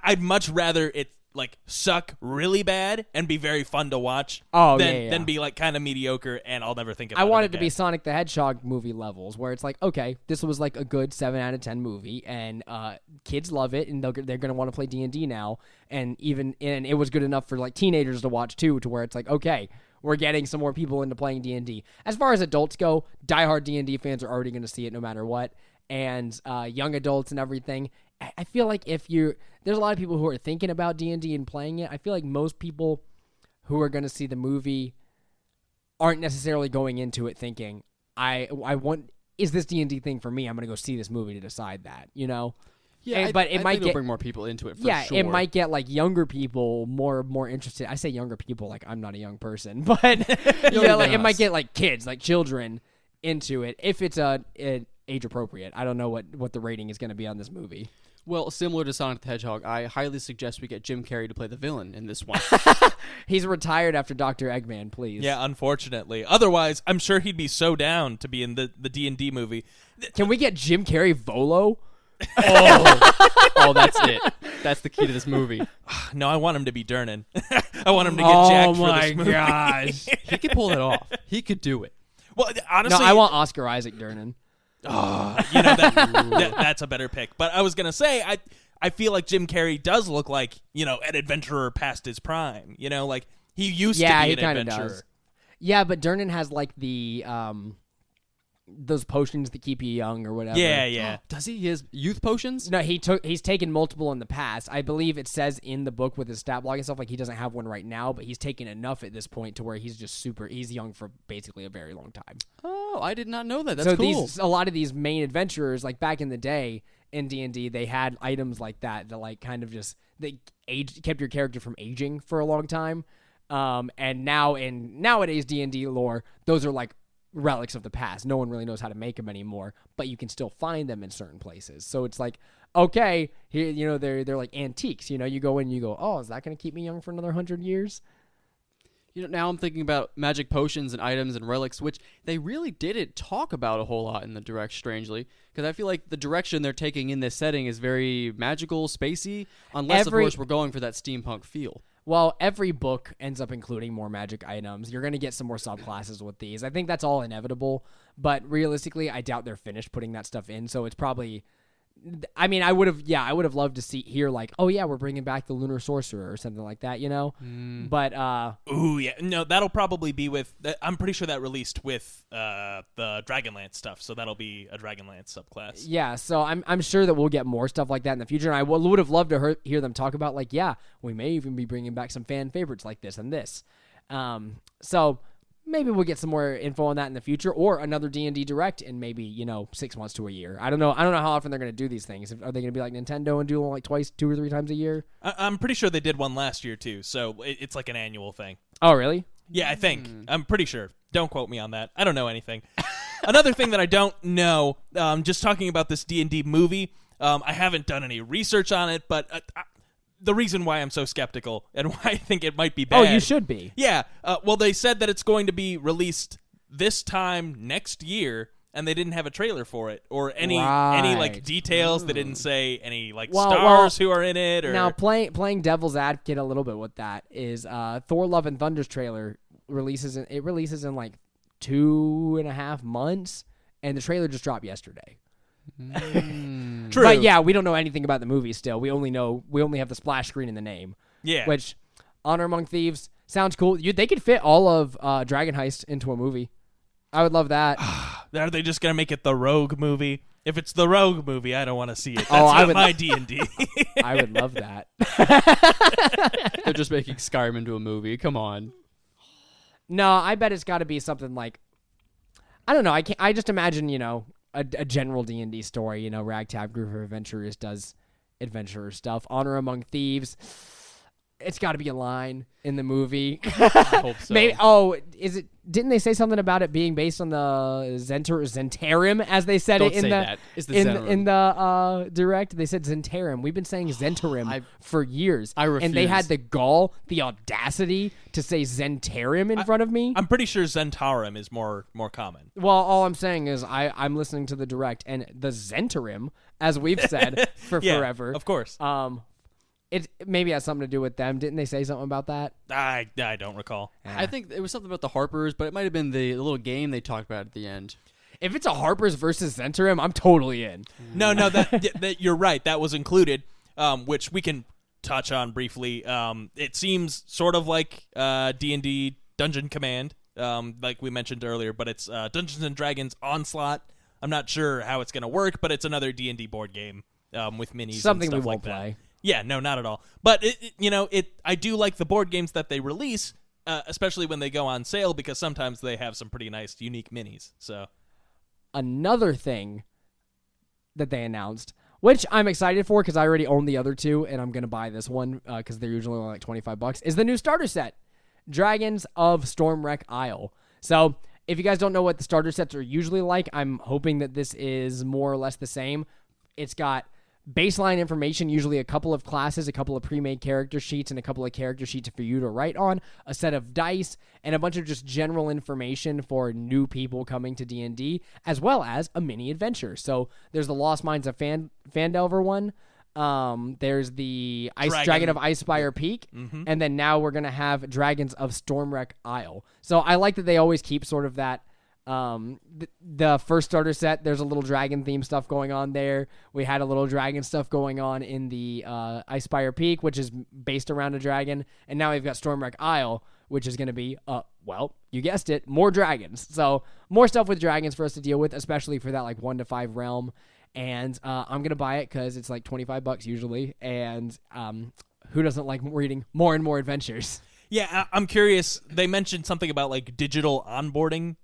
I'd much rather it like suck really bad and be very fun to watch than be like kind of mediocre and I'll never think about it. I want it to be Sonic the Hedgehog movie levels, where it's like, okay, this was like a good 7 out of 10 movie, and kids love it, and they're going to want to play D&D now, and it was good enough for like teenagers to watch too, to where it's like, okay, we're getting some more people into playing D&D. As far as adults go, diehard D&D fans are already going to see it no matter what. and young adults and everything. I feel like there's a lot of people who are thinking about D&D and playing it. I feel like most people who are going to see the movie aren't necessarily going into it thinking, is this D&D thing for me? I'm going to go see this movie to decide that, you know? Yeah, but it I might think it'll get bring more people into it. For sure. it might get like younger people more interested. I say younger people like I'm not a young person, but like it might get like kids, like children into it if it's age appropriate. I don't know what the rating is going to be on this movie. Well, similar to Sonic the Hedgehog, I highly suggest we get Jim Carrey to play the villain in this one. He's retired after Dr. Eggman, please. Yeah, unfortunately. Otherwise, I'm sure he'd be so down to be in the D&D movie. Can we get Jim Carrey Volo? Oh, that's it. That's the key to this movie. No, I want him to be Durnan. I want him to get jacked for this movie. Oh my gosh. He could pull that off. He could do it. Well, honestly, No, I want Oscar Isaac Durnan. That's a better pick. But I was gonna say, I feel like Jim Carrey does look like an adventurer past his prime. Like he used to be he an kind of adventurer. does. Yeah, but Durnan has like the those potions that keep you young or whatever. Yeah. Does he? He has youth potions? No, he's taken multiple in the past. I believe it says in the book with his stat block and stuff like he doesn't have one right now, but he's taken enough at this point to where he's just he's young for basically a very long time. Oh, I did not know that. That's so cool. a lot of these main adventurers, like back in the day in D&D, they had items like that like kind of just kept your character from aging for a long time. And now in nowadays D&D lore, those are like relics of the past. No one really knows how to make them anymore, but you can still find them in certain places. So it's like, okay, here, they're like antiques. You go in and you go, oh, is that going to keep me young for another 100 years? Now I'm thinking about magic potions and items and relics, which they really didn't talk about a whole lot in the Direct, strangely, because I feel like the direction they're taking in this setting is very magical, spacey, unless, of course, we're going for that steampunk feel. Well, every book ends up including more magic items. You're going to get some more subclasses with these. I think that's all inevitable, but realistically, I doubt they're finished putting that stuff in, so it's probably... I mean, I would have loved to hear like, oh yeah, we're bringing back the Lunar Sorcerer or something like that, But ooh yeah, no, that'll probably be with. I'm pretty sure that released with the Dragonlance stuff, so that'll be a Dragonlance subclass. Yeah, so I'm sure that we'll get more stuff like that in the future, and I would have loved to hear them talk about like, yeah, we may even be bringing back some fan favorites like this and this. So maybe we'll get some more info on that in the future, or another D&D Direct in maybe 6 months to a year. I don't know how often they're going to do these things. Are they going to be like Nintendo and do them like twice, 2 or 3 times a year? I'm pretty sure they did one last year too, so it's like an annual thing. Oh, really? Yeah, I think. I'm pretty sure. Don't quote me on that. I don't know anything. Another thing that I don't know, just talking about this D&D movie, I haven't done any research on it, but the reason why I'm so skeptical and why I think it might be bad. Oh, you should be. Yeah. Well, they said that it's going to be released this time next year, and they didn't have a trailer for it or any like details. They didn't say any like stars who are in it. Or now playing devil's advocate a little bit with that is Thor: Love and Thunder's trailer releases in like 2.5 months, and the trailer just dropped yesterday. True. But yeah, we don't know anything about the movie still. We only have the splash screen and the name. Yeah. Which Honor Among Thieves sounds cool. They could fit all of Dragon Heist into a movie. I would love that. Are they just gonna make it the Rogue movie? If it's the Rogue movie, I don't want to see it. That's I not would my D&D. I would love that. They're just making Skyrim into a movie. Come on. No, I bet it's got to be something like, I don't know. I just imagine a general D&D story. Ragtag group of adventurers does adventurer stuff. Honor Among Thieves. It's got to be a line in the movie. I hope so. Maybe. Is it? Didn't they say something about it being based on the Zentarum, as they said Don't it in say the that. It's the in the Direct? They said Zentarum. We've been saying Zentarum for years. I refuse. And they had the audacity to say Zentarum in front of me. I'm pretty sure Zentarum is more common. Well, all I'm saying is I'm listening to the Direct, and the Zentarum, as we've said for forever, Of course. It maybe has something to do with them. Didn't they say something about that? I don't recall. I think it was something about the Harpers, but it might have been the little game they talked about at the end. If it's a Harper's versus Zentarum, I'm totally in. No, that you're right. That was included, which we can touch on briefly. It seems sort of like D&D Dungeon Command, like we mentioned earlier, but it's Dungeons and Dragons Onslaught. I'm not sure how it's going to work, but it's another D&D board game with minis. Something and we stuff won't like that. play. Yeah, no, not at all. But I do like the board games that they release, especially when they go on sale, because sometimes they have some pretty nice, unique minis. So Another thing that they announced, which I'm excited for because I already own the other two, and I'm gonna buy this one because they're usually only like $25, is the new starter set, Dragons of Stormwreck Isle. So if you guys don't know what the starter sets are usually like, I'm hoping that this is more or less the same. It's got baseline information, usually a couple of classes, a couple of pre-made character sheets, and a couple of character sheets for you to write on, a set of dice, and a bunch of just general information for new people coming to D&D, as well as a mini adventure. So there's the Lost Mines of Phandelver one. There's the Dragon of Icespire Peak, and then now we're gonna have Dragons of Stormwreck Isle. So I like that they always keep sort of that. The first starter set, there's a little dragon theme stuff going on there. We had a little dragon stuff going on in the Icespire Peak, which is based around a dragon, and now we've got Stormwreck Isle, which is going to be, well, you guessed it, more dragons. So more stuff with dragons for us to deal with, especially for that like 1 to 5 realm. And I'm gonna buy it because it's like $25 usually, and who doesn't like reading more and more adventures? yeah, I'm curious. They mentioned something about like digital onboarding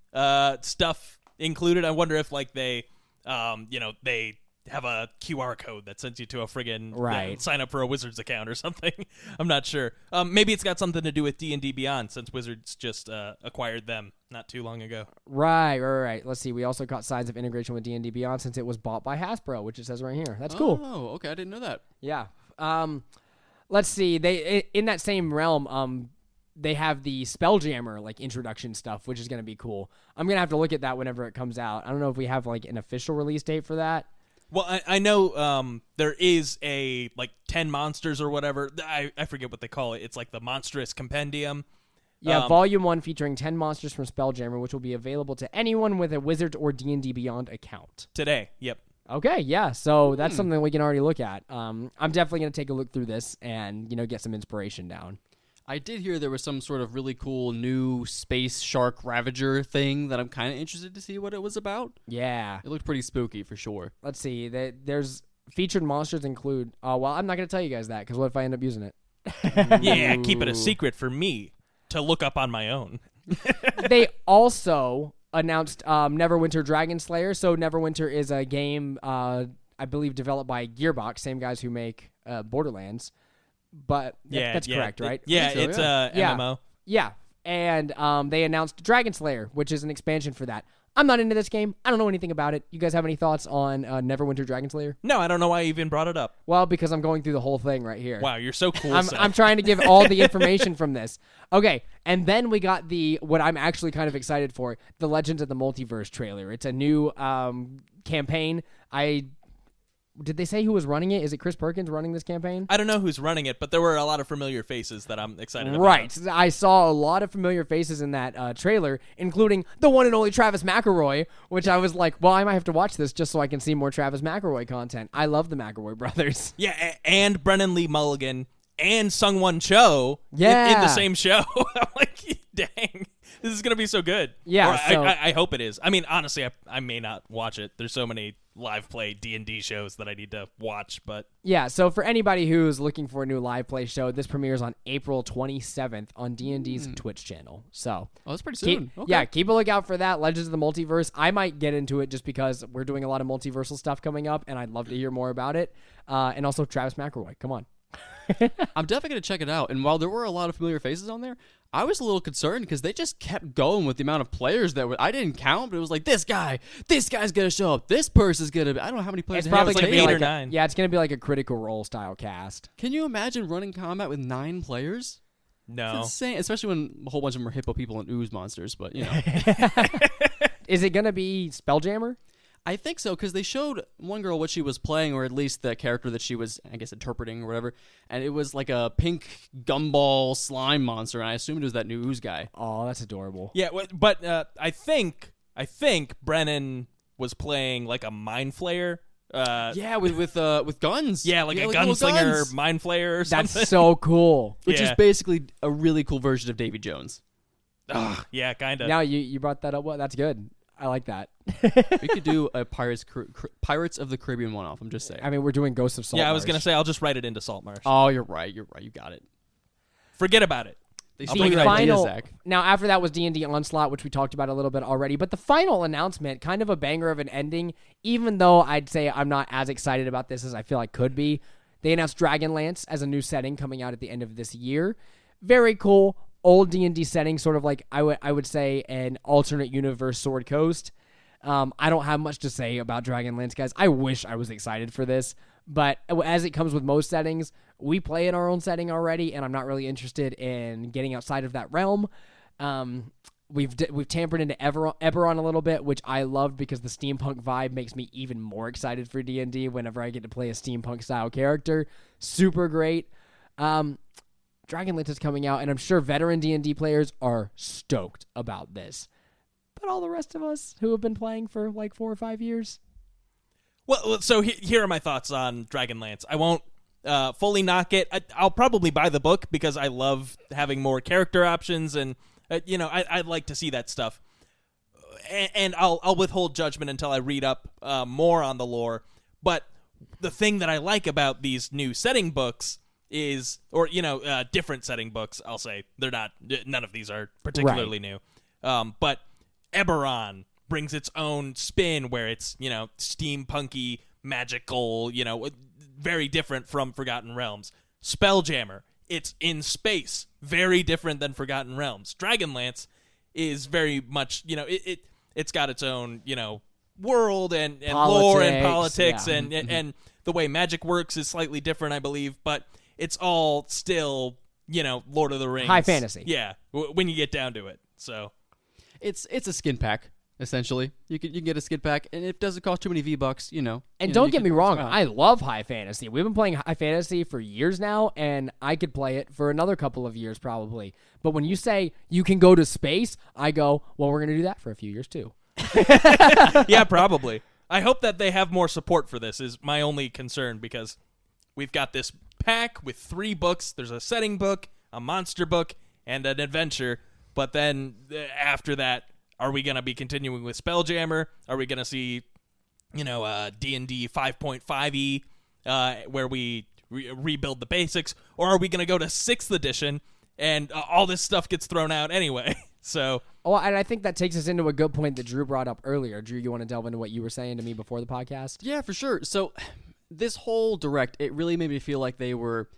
stuff included. I wonder if like they have a QR code that sends you to a friggin' sign up for a Wizards account or something. I'm not sure. Maybe it's got something to do with D&D Beyond, since Wizards just acquired them not too long ago. Right. Let's see. We also got signs of integration with D&D Beyond since it was bought by Hasbro, which it says right here. That's cool. Oh, okay. I didn't know that. Yeah. Let's see. They in that same realm. They have the Spelljammer like introduction stuff, which is going to be cool. I'm going to have to look at that whenever it comes out. I don't know if we have like an official release date for that. Well, I know there is a like 10 monsters or whatever. I forget what they call it. It's like the Monstrous Compendium. Yeah, Volume 1 featuring 10 monsters from Spelljammer, which will be available to anyone with a Wizards or D&D Beyond account. Today, yep. Okay, yeah, so that's something we can already look at. I'm definitely going to take a look through this and, get some inspiration down. I did hear there was some sort of really cool new space shark ravager thing that I'm kind of interested to see what it was about. Yeah. It looked pretty spooky for sure. Let's see. There's featured monsters include... well, I'm not going to tell you guys that, because what if I end up using it? Yeah, keep it a secret for me to look up on my own. They also announced Neverwinter Dragon Slayer. So Neverwinter is a game, I believe, developed by Gearbox, same guys who make Borderlands. But that's correct, right? Yeah, so, it's yeah. MMO. Yeah, and they announced Dragon Slayer, which is an expansion for that. I'm not into this game. I don't know anything about it. You guys have any thoughts on Neverwinter Dragon Slayer? No, I don't know why you even brought it up. Well, because I'm going through the whole thing right here. Wow, you're so cool. I'm trying to give all the information from this. Okay, and then we got what I'm actually kind of excited for, the Legends of the Multiverse trailer. It's a new campaign. Did they say who was running it? Is it Chris Perkins running this campaign? I don't know who's running it, but there were a lot of familiar faces that I'm excited about. Right. I saw a lot of familiar faces in that trailer, including the one and only Travis McElroy, which I was like, well, I might have to watch this just so I can see more Travis McElroy content. I love the McElroy brothers. Yeah, and Brennan Lee Mulligan and Sungwon Cho in the same show. I'm like, dang. This is going to be so good. Yeah. I hope it is. I mean, honestly, I may not watch it. There's so many live play D&D shows that I need to watch, but yeah, so for anybody who's looking for a new live play show, this premieres on April 27th on D&D's Twitch channel. So that's pretty soon. Keep a lookout for that. Legends of the Multiverse. I might get into it just because we're doing a lot of multiversal stuff coming up, and I'd love to hear more about it. And also Travis McElroy. Come on. I'm definitely going to check it out. And while there were a lot of familiar faces on there, I was a little concerned because they just kept going with the amount of players that I didn't count, but it was like, this guy's going to show up. This person's going to be... I don't know how many players. It's probably going to be 8 or 9. Yeah, it's going to be like a Critical Role style cast. Can you imagine running combat with 9 players? No. It's insane, especially when a whole bunch of them are hippo people and ooze monsters, but, Is it going to be Spelljammer? I think so, because they showed one girl what she was playing, or at least the character that she was, I guess, interpreting or whatever, and it was like a pink gumball slime monster, and I assumed it was that new ooze guy. Oh, that's adorable. Yeah, but I think Brennan was playing like a mind flayer. Yeah, with guns. Yeah, like a gunslinger mind flayer or something. That's so cool. Which is basically a really cool version of Davy Jones. Yeah, kind of. Now you brought that up. Well, that's good. I like that. We could do a Pirates of the Caribbean one-off. I'm just saying. I mean, we're doing Ghosts of Salt. Yeah, I was Marsh. going to say, I'll just write it into Saltmarsh. Oh, you're right. You got it. Forget about it. They I'll steal bring your it up. ideas, final. Zach. Now, after that was D&D Onslaught, which we talked about a little bit already. But the final announcement, kind of a banger of an ending, even though I'd say I'm not as excited about this as I feel I could be. They announced Dragonlance as a new setting coming out at the end of this year. Very cool. Old D&D setting, sort of like I would say an alternate universe Sword Coast. I don't have much to say about Dragonlance, guys. I wish I was excited for this, but as it comes with most settings, we play in our own setting already, and I'm not really interested in getting outside of that realm. We've tampered into Eberron a little bit, which I loved because the steampunk vibe makes me even more excited for D&D whenever I get to play a steampunk style character. Super great. Dragonlance is coming out, and I'm sure veteran D&D players are stoked about this. But all the rest of us who have been playing for like 4 or 5 years. Well, so here are my thoughts on Dragonlance. I won't fully knock it. I'll probably buy the book because I love having more character options, and I'd like to see that stuff. And I'll withhold judgment until I read up more on the lore. But the thing that I like about these new setting books is, different setting books, I'll say. None of these are particularly new. But Eberron brings its own spin where it's, steampunky, magical, very different from Forgotten Realms. Spelljammer, it's in space, very different than Forgotten Realms. Dragonlance is very much, it's got its own, world and lore and politics, yeah. and the way magic works is slightly different, I believe, but it's all still, Lord of the Rings. High fantasy. Yeah, when you get down to it. So It's a skin pack, essentially. You can get a skin pack, and it doesn't cost too many V-Bucks, And don't get me wrong, I love high fantasy. We've been playing high fantasy for years now, and I could play it for another couple of years probably. But when you say you can go to space, I go, well, we're going to do that for a few years too. Yeah, probably. I hope that they have more support for this is my only concern, because we've got this pack with 3 books. There's a setting book, a monster book, and an adventure. But then after that, are we going to be continuing with Spelljammer? Are we going to see, D&D 5.5e, where we rebuild the basics? Or are we going to go to 6th edition and all this stuff gets thrown out anyway? So, and I think that takes us into a good point that Drew brought up earlier. Drew, you want to delve into what you were saying to me before the podcast? Yeah, for sure. So this whole direct, it really made me feel like they were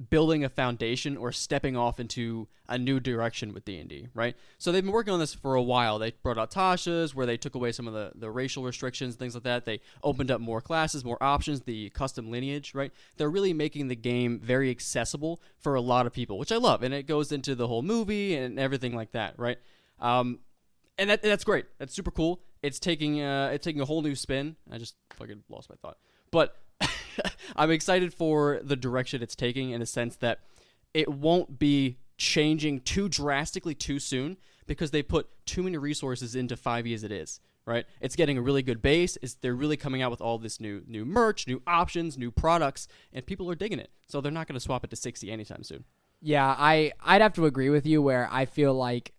building a foundation or stepping off into a new direction with D&D, right? So they've been working on this for a while. They brought out Tasha's, where they took away some of the racial restrictions, things like that. They opened up more classes, more options, the custom lineage, right? They're really making the game very accessible for a lot of people, which I love. And it goes into the whole movie and everything like that, right? And that's great. That's super cool. It's taking a whole new spin. I just fucking lost my thought. But I'm excited for the direction it's taking, in the sense that it won't be changing too drastically too soon, because they put too many resources into 5e as it is, right? It's getting a really good base. They're really coming out with all this new merch, new options, new products, and people are digging it. So they're not going to swap it to 6e anytime soon. Yeah, I'd have to agree with you, where I feel like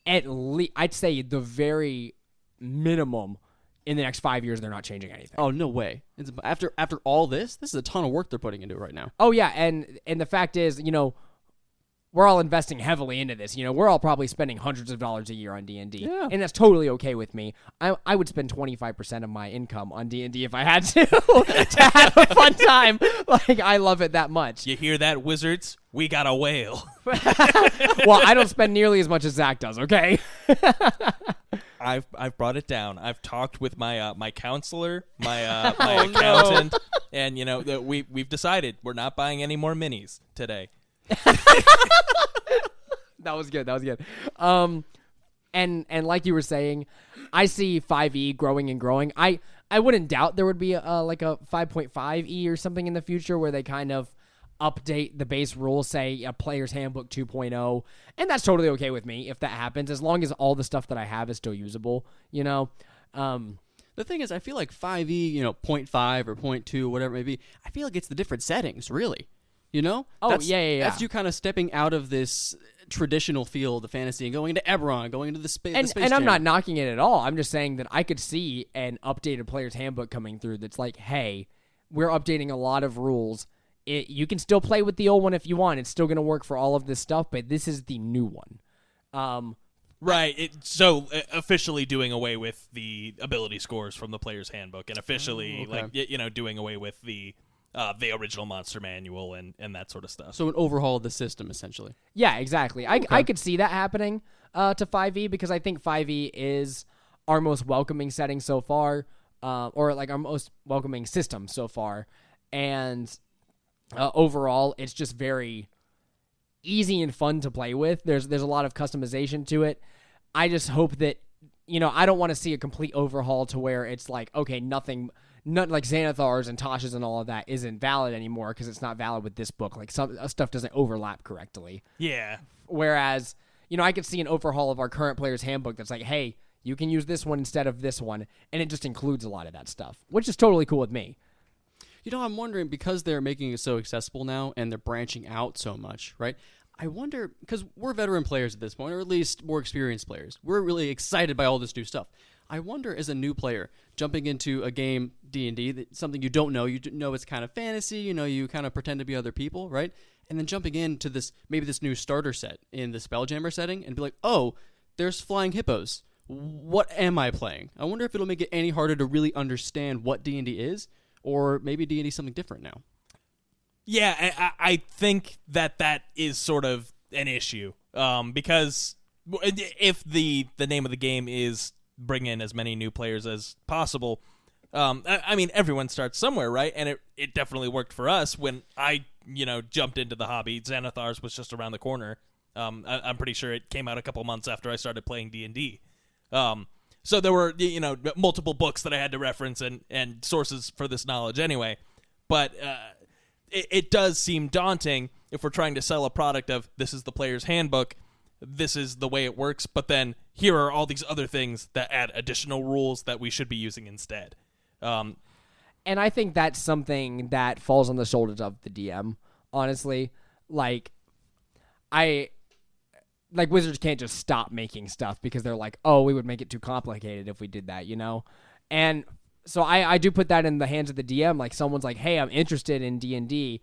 at least, I'd say the very minimum, in the next 5 years, they're not changing anything. Oh, no way. After all this is a ton of work they're putting into it right now. Oh, yeah, and the fact is, we're all investing heavily into this. We're all probably spending hundreds of dollars a year on D&D. Yeah. And that's totally okay with me. I would spend 25% of my income on D&D if I had to have a fun time. Like, I love it that much. you hear that, wizards? We got a whale. Well, I don't spend nearly as much as Zach does, okay? I've brought it down. I've talked with my my counselor, my accountant, and we've decided we're not buying any more minis today. That was good. And like you were saying, I see 5e growing and growing. I wouldn't doubt there would be like a 5.5e or something in the future, where they kind of update the base rules, say a player's handbook 2.0, and that's totally okay with me if that happens, as long as all the stuff that I have is still usable. The thing is, I feel like 5e, 0.5 or 0.2, whatever it may be, I feel like it's the different settings, really. You know? Oh, That's, yeah. That's you kind of stepping out of this traditional field of fantasy and going into Eberron, going into the space. And I'm not knocking it at all. I'm just saying that I could see an updated player's handbook coming through that's like, hey, we're updating a lot of rules. You can still play with the old one if you want. It's still going to work for all of this stuff, but this is the new one. Right. So officially doing away with the ability scores from the player's handbook, and officially doing away with the original monster manual and that sort of stuff. So an overhaul of the system, essentially. Yeah, exactly. I could see that happening to 5e because I think 5e is our most welcoming setting so far, or like our most welcoming system so far. And overall, it's just very easy and fun to play with. There's a lot of customization to it. I just hope that, I don't want to see a complete overhaul to where it's like, okay, nothing like Xanathars and Tasha's and all of that isn't valid anymore because it's not valid with this book. Like some stuff doesn't overlap correctly. Yeah. Whereas, I could see an overhaul of our current player's handbook that's like, hey, you can use this one instead of this one, and it just includes a lot of that stuff, which is totally cool with me. I'm wondering, because they're making it so accessible now and they're branching out so much, right? I wonder, because we're veteran players at this point, or at least more experienced players. We're really excited by all this new stuff. I wonder, as a new player, jumping into a game, D&D, something you don't know, it's kind of fantasy, you kind of pretend to be other people, right? And then jumping into maybe this new starter set in the Spelljammer setting and be like, oh, there's flying hippos. What am I playing? I wonder if it'll make it any harder to really understand what D&D is, or maybe D&D is something different now. Yeah, I think that is sort of an issue, because if the name of the game is bring in as many new players as possible, I mean, everyone starts somewhere, right? And it definitely worked for us when I jumped into the hobby. Xanathars was just around the corner. I'm pretty sure it came out a couple months after I started playing D&D. So there were multiple books that I had to reference and sources for this knowledge anyway, but it does seem daunting if we're trying to sell a product of this is the player's handbook, this is the way it works, but then here are all these other things that add additional rules that we should be using instead. And I think that's something that falls on the shoulders of the DM, honestly. Like Wizards can't just stop making stuff because they're like, oh, we would make it too complicated if we did that, And so I do put that in the hands of the DM. Like someone's like, hey, I'm interested in D&D.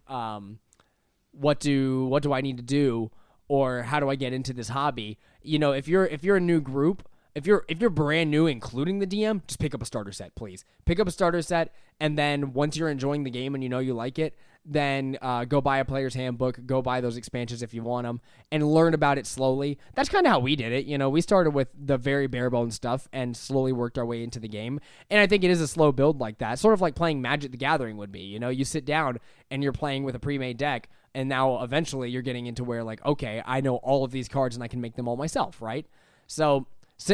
What do I need to do? Or how do I get into this hobby? If you're a new group, if you're brand new, including the DM, just pick up a starter set, please. Pick up a starter set, and then once you're enjoying the game and you like it, then go buy a player's handbook, go buy those expansions if you want them, and learn about it slowly. That's kind of how we did it. We started with the very bare bones stuff and slowly worked our way into the game. And I think it is a slow build like that, sort of like playing Magic the Gathering would be. You sit down and you're playing with a pre-made deck, and now eventually you're getting into where like, okay, I know all of these cards and I can make them all myself, right? So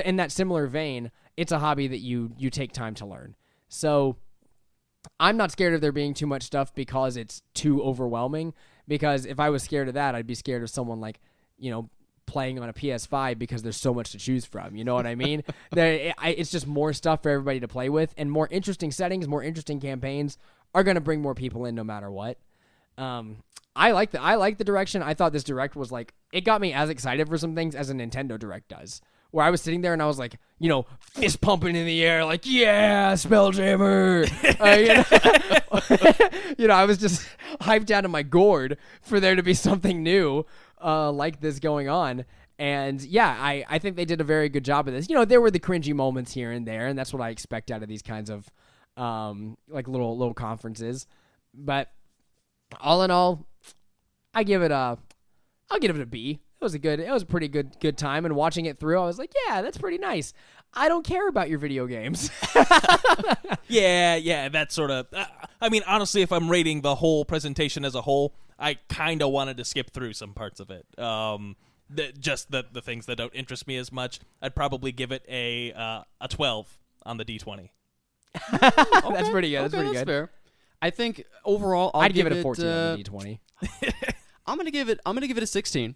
in that similar vein, it's a hobby that you take time to learn. So I'm not scared of there being too much stuff because it's too overwhelming. Because if I was scared of that, I'd be scared of someone like, playing on a PS5 because there's so much to choose from. You know what I mean? It's just more stuff for everybody to play with, and more interesting settings, more interesting campaigns are going to bring more people in no matter what. I like the direction. I thought this Direct was like, it got me as excited for some things as a Nintendo Direct does. Where I was sitting there and I was like, fist pumping in the air, like, yeah, Spelljammer. I was just hyped out of my gourd for there to be something new like this going on. And yeah, I think they did a very good job of this. There were the cringy moments here and there, and that's what I expect out of these kinds of like little conferences. But all in all, I'll give it a B. It was a pretty good time, and watching it through, I was like, yeah, that's pretty nice. I don't care about your video games. Yeah, that sort of. I mean, honestly, if I'm rating the whole presentation as a whole, I kind of wanted to skip through some parts of it. Just the things that don't interest me as much. I'd probably give it a 12 on the D20. That's pretty good. That's fair. I think overall, I'd give it a 14 on the D20. I'm gonna give it a 16.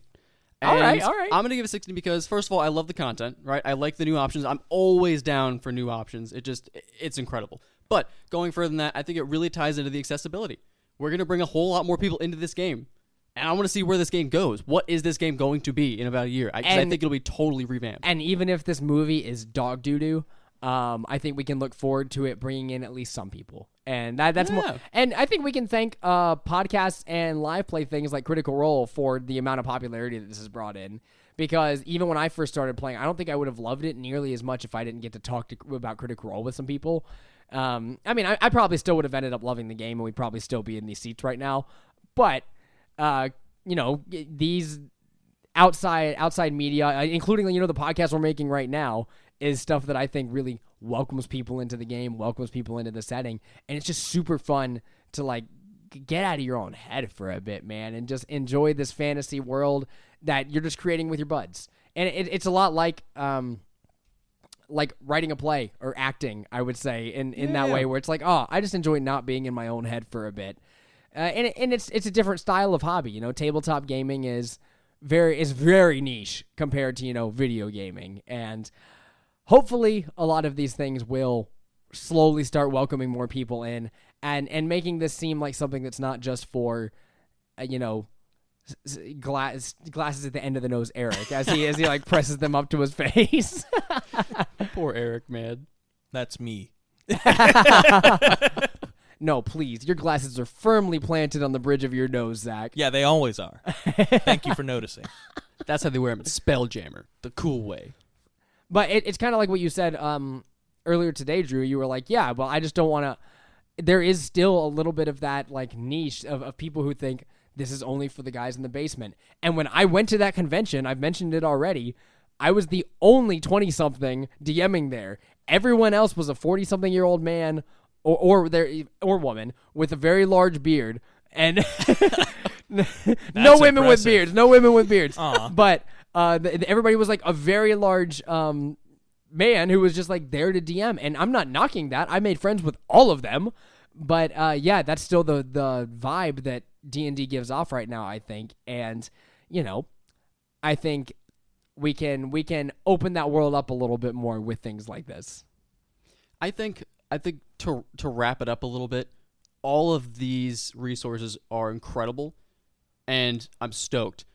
All right. I'm gonna give it 16 because, first of all, I love the content, right? I like the new options. I'm always down for new options. It's incredible. But going further than that, I think it really ties into the accessibility, we're going to bring a whole lot more people into this game. And I want to see where this game goes. What is this game going to be in about a year? 'Cause I think it'll be totally revamped. And even if this movie is dog doo-doo, I think we can look forward to it bringing in at least some people. And that's more. And I think we can thank podcasts and live play things like Critical Role for the amount of popularity that this has brought in. Because even when I first started playing, I don't think I would have loved it nearly as much if I didn't get to talk about Critical Role with some people. I mean, I probably still would have ended up loving the game, and we'd probably still be in these seats right now. But these outside media, including the podcast we're making right now, is stuff that I think really welcomes people into the game, welcomes people into the setting, and it's just super fun to like get out of your own head for a bit, man, and just enjoy this fantasy world that you're just creating with your buds. And it's a lot like writing a play or acting, I would say, in that way, where it's like, oh, I just enjoy not being in my own head for a bit. And it's a different style of hobby. Tabletop gaming is very niche compared to video gaming, and hopefully a lot of these things will slowly start welcoming more people in and making this seem like something that's not just for glasses at the end of the nose Eric as he like presses them up to his face. Poor Eric, man. That's me. No, please. Your glasses are firmly planted on the bridge of your nose, Zach. Yeah, they always are. Thank you for noticing. That's how they wear them at Spelljammer, the cool way. But it's kind of like what you said earlier today, Drew. You were like, yeah, well, I just don't want to. There is still a little bit of that like niche of people who think this is only for the guys in the basement. And when I went to that convention, I've mentioned it already, I was the only 20-something DMing there. Everyone else was a 40-something-year-old man or woman with a very large beard, and no women with beards. No women with beards. But everybody was like a very large man who was just like there to DM, and I'm not knocking that. I made friends with all of them, but yeah, that's still the vibe that D&D gives off right now, I think. And I think we can open that world up a little bit more with things like this. I think to wrap it up a little bit, all of these resources are incredible, and I'm stoked.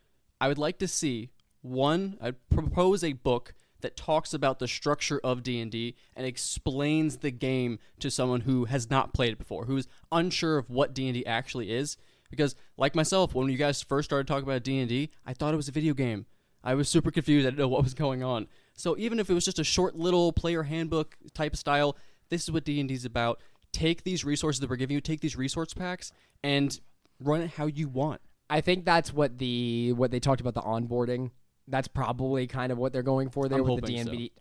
I would like to see I'd propose a book that talks about the structure of D&D and explains the game to someone who has not played it before, who's unsure of what D&D actually is. Because, like myself, when you guys first started talking about D&D, I thought it was a video game. I was super confused. I didn't know what was going on. So even if it was just a short little player handbook type of style, this is what D&D is about. Take these resources that we're giving you, take these resource packs, and run it how you want. I think that's what they talked about, the onboarding. That's probably kind of what they're going for there with the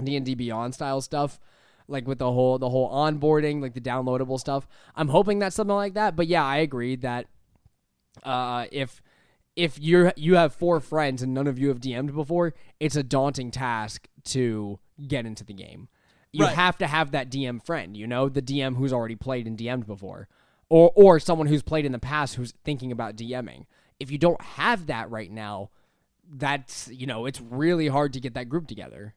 D&D Beyond style stuff, like with the whole onboarding, like the downloadable stuff. I'm hoping that's something like that. But yeah, I agree that if you have 4 friends and none of you have DM'd before, it's a daunting task to get into the game. You have to have that DM friend, the DM who's already played and DM'd before, or someone who's played in the past who's thinking about DMing. If you don't have that right now, that's, it's really hard to get that group together.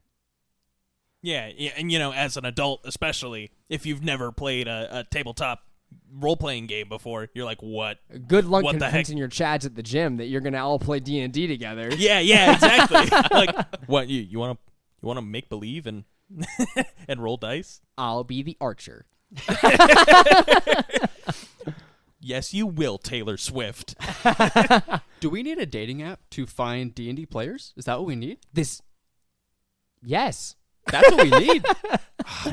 Yeah, and as an adult, especially if you've never played a tabletop role-playing game before, you're like, what? Good luck what convincing your chads at the gym that you're gonna all play D&D together. Yeah, exactly. Like, what you want to make believe and and roll dice? I'll be the archer. Yes, you will, Taylor Swift. Do we need a dating app to find D&D players? Is that what we need? Yes. That's what we need.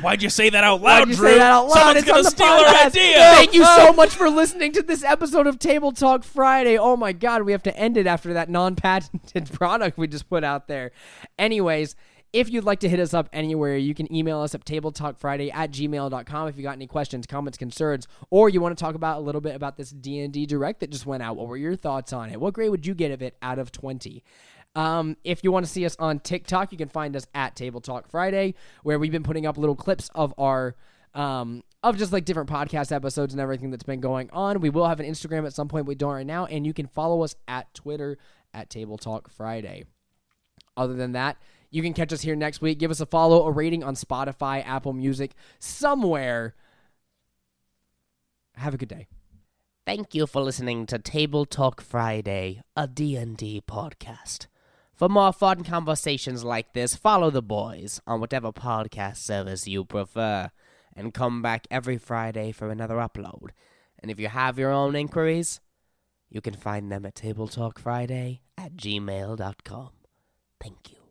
Why'd you say that out loud, Drew? Say that out loud? Someone's going to steal our idea. Thank you so much for listening to this episode of Table Talk Friday. Oh my God, we have to end it after that non-patented product we just put out there. Anyways, if you'd like to hit us up anywhere, you can email us at tabletalkfriday@gmail.com if you got any questions, comments, concerns, or you want to talk about a little bit about this D&D Direct that just went out. What were your thoughts on it? What grade would you give it out of 20? If you want to see us on TikTok, you can find us at Table Talk Friday, where we've been putting up little clips of our of just like different podcast episodes and everything that's been going on. We will have an Instagram at some point. We don't right now, and you can follow us at Twitter at Table Talk Friday. Other than that, you can catch us here next week. Give us a follow, a rating on Spotify, Apple Music, somewhere. Have a good day. Thank you for listening to Table Talk Friday, a D&D podcast. For more fun conversations like this, follow the boys on whatever podcast service you prefer, and come back every Friday for another upload. And if you have your own inquiries, you can find them at tabletalkfriday@gmail.com. Thank you.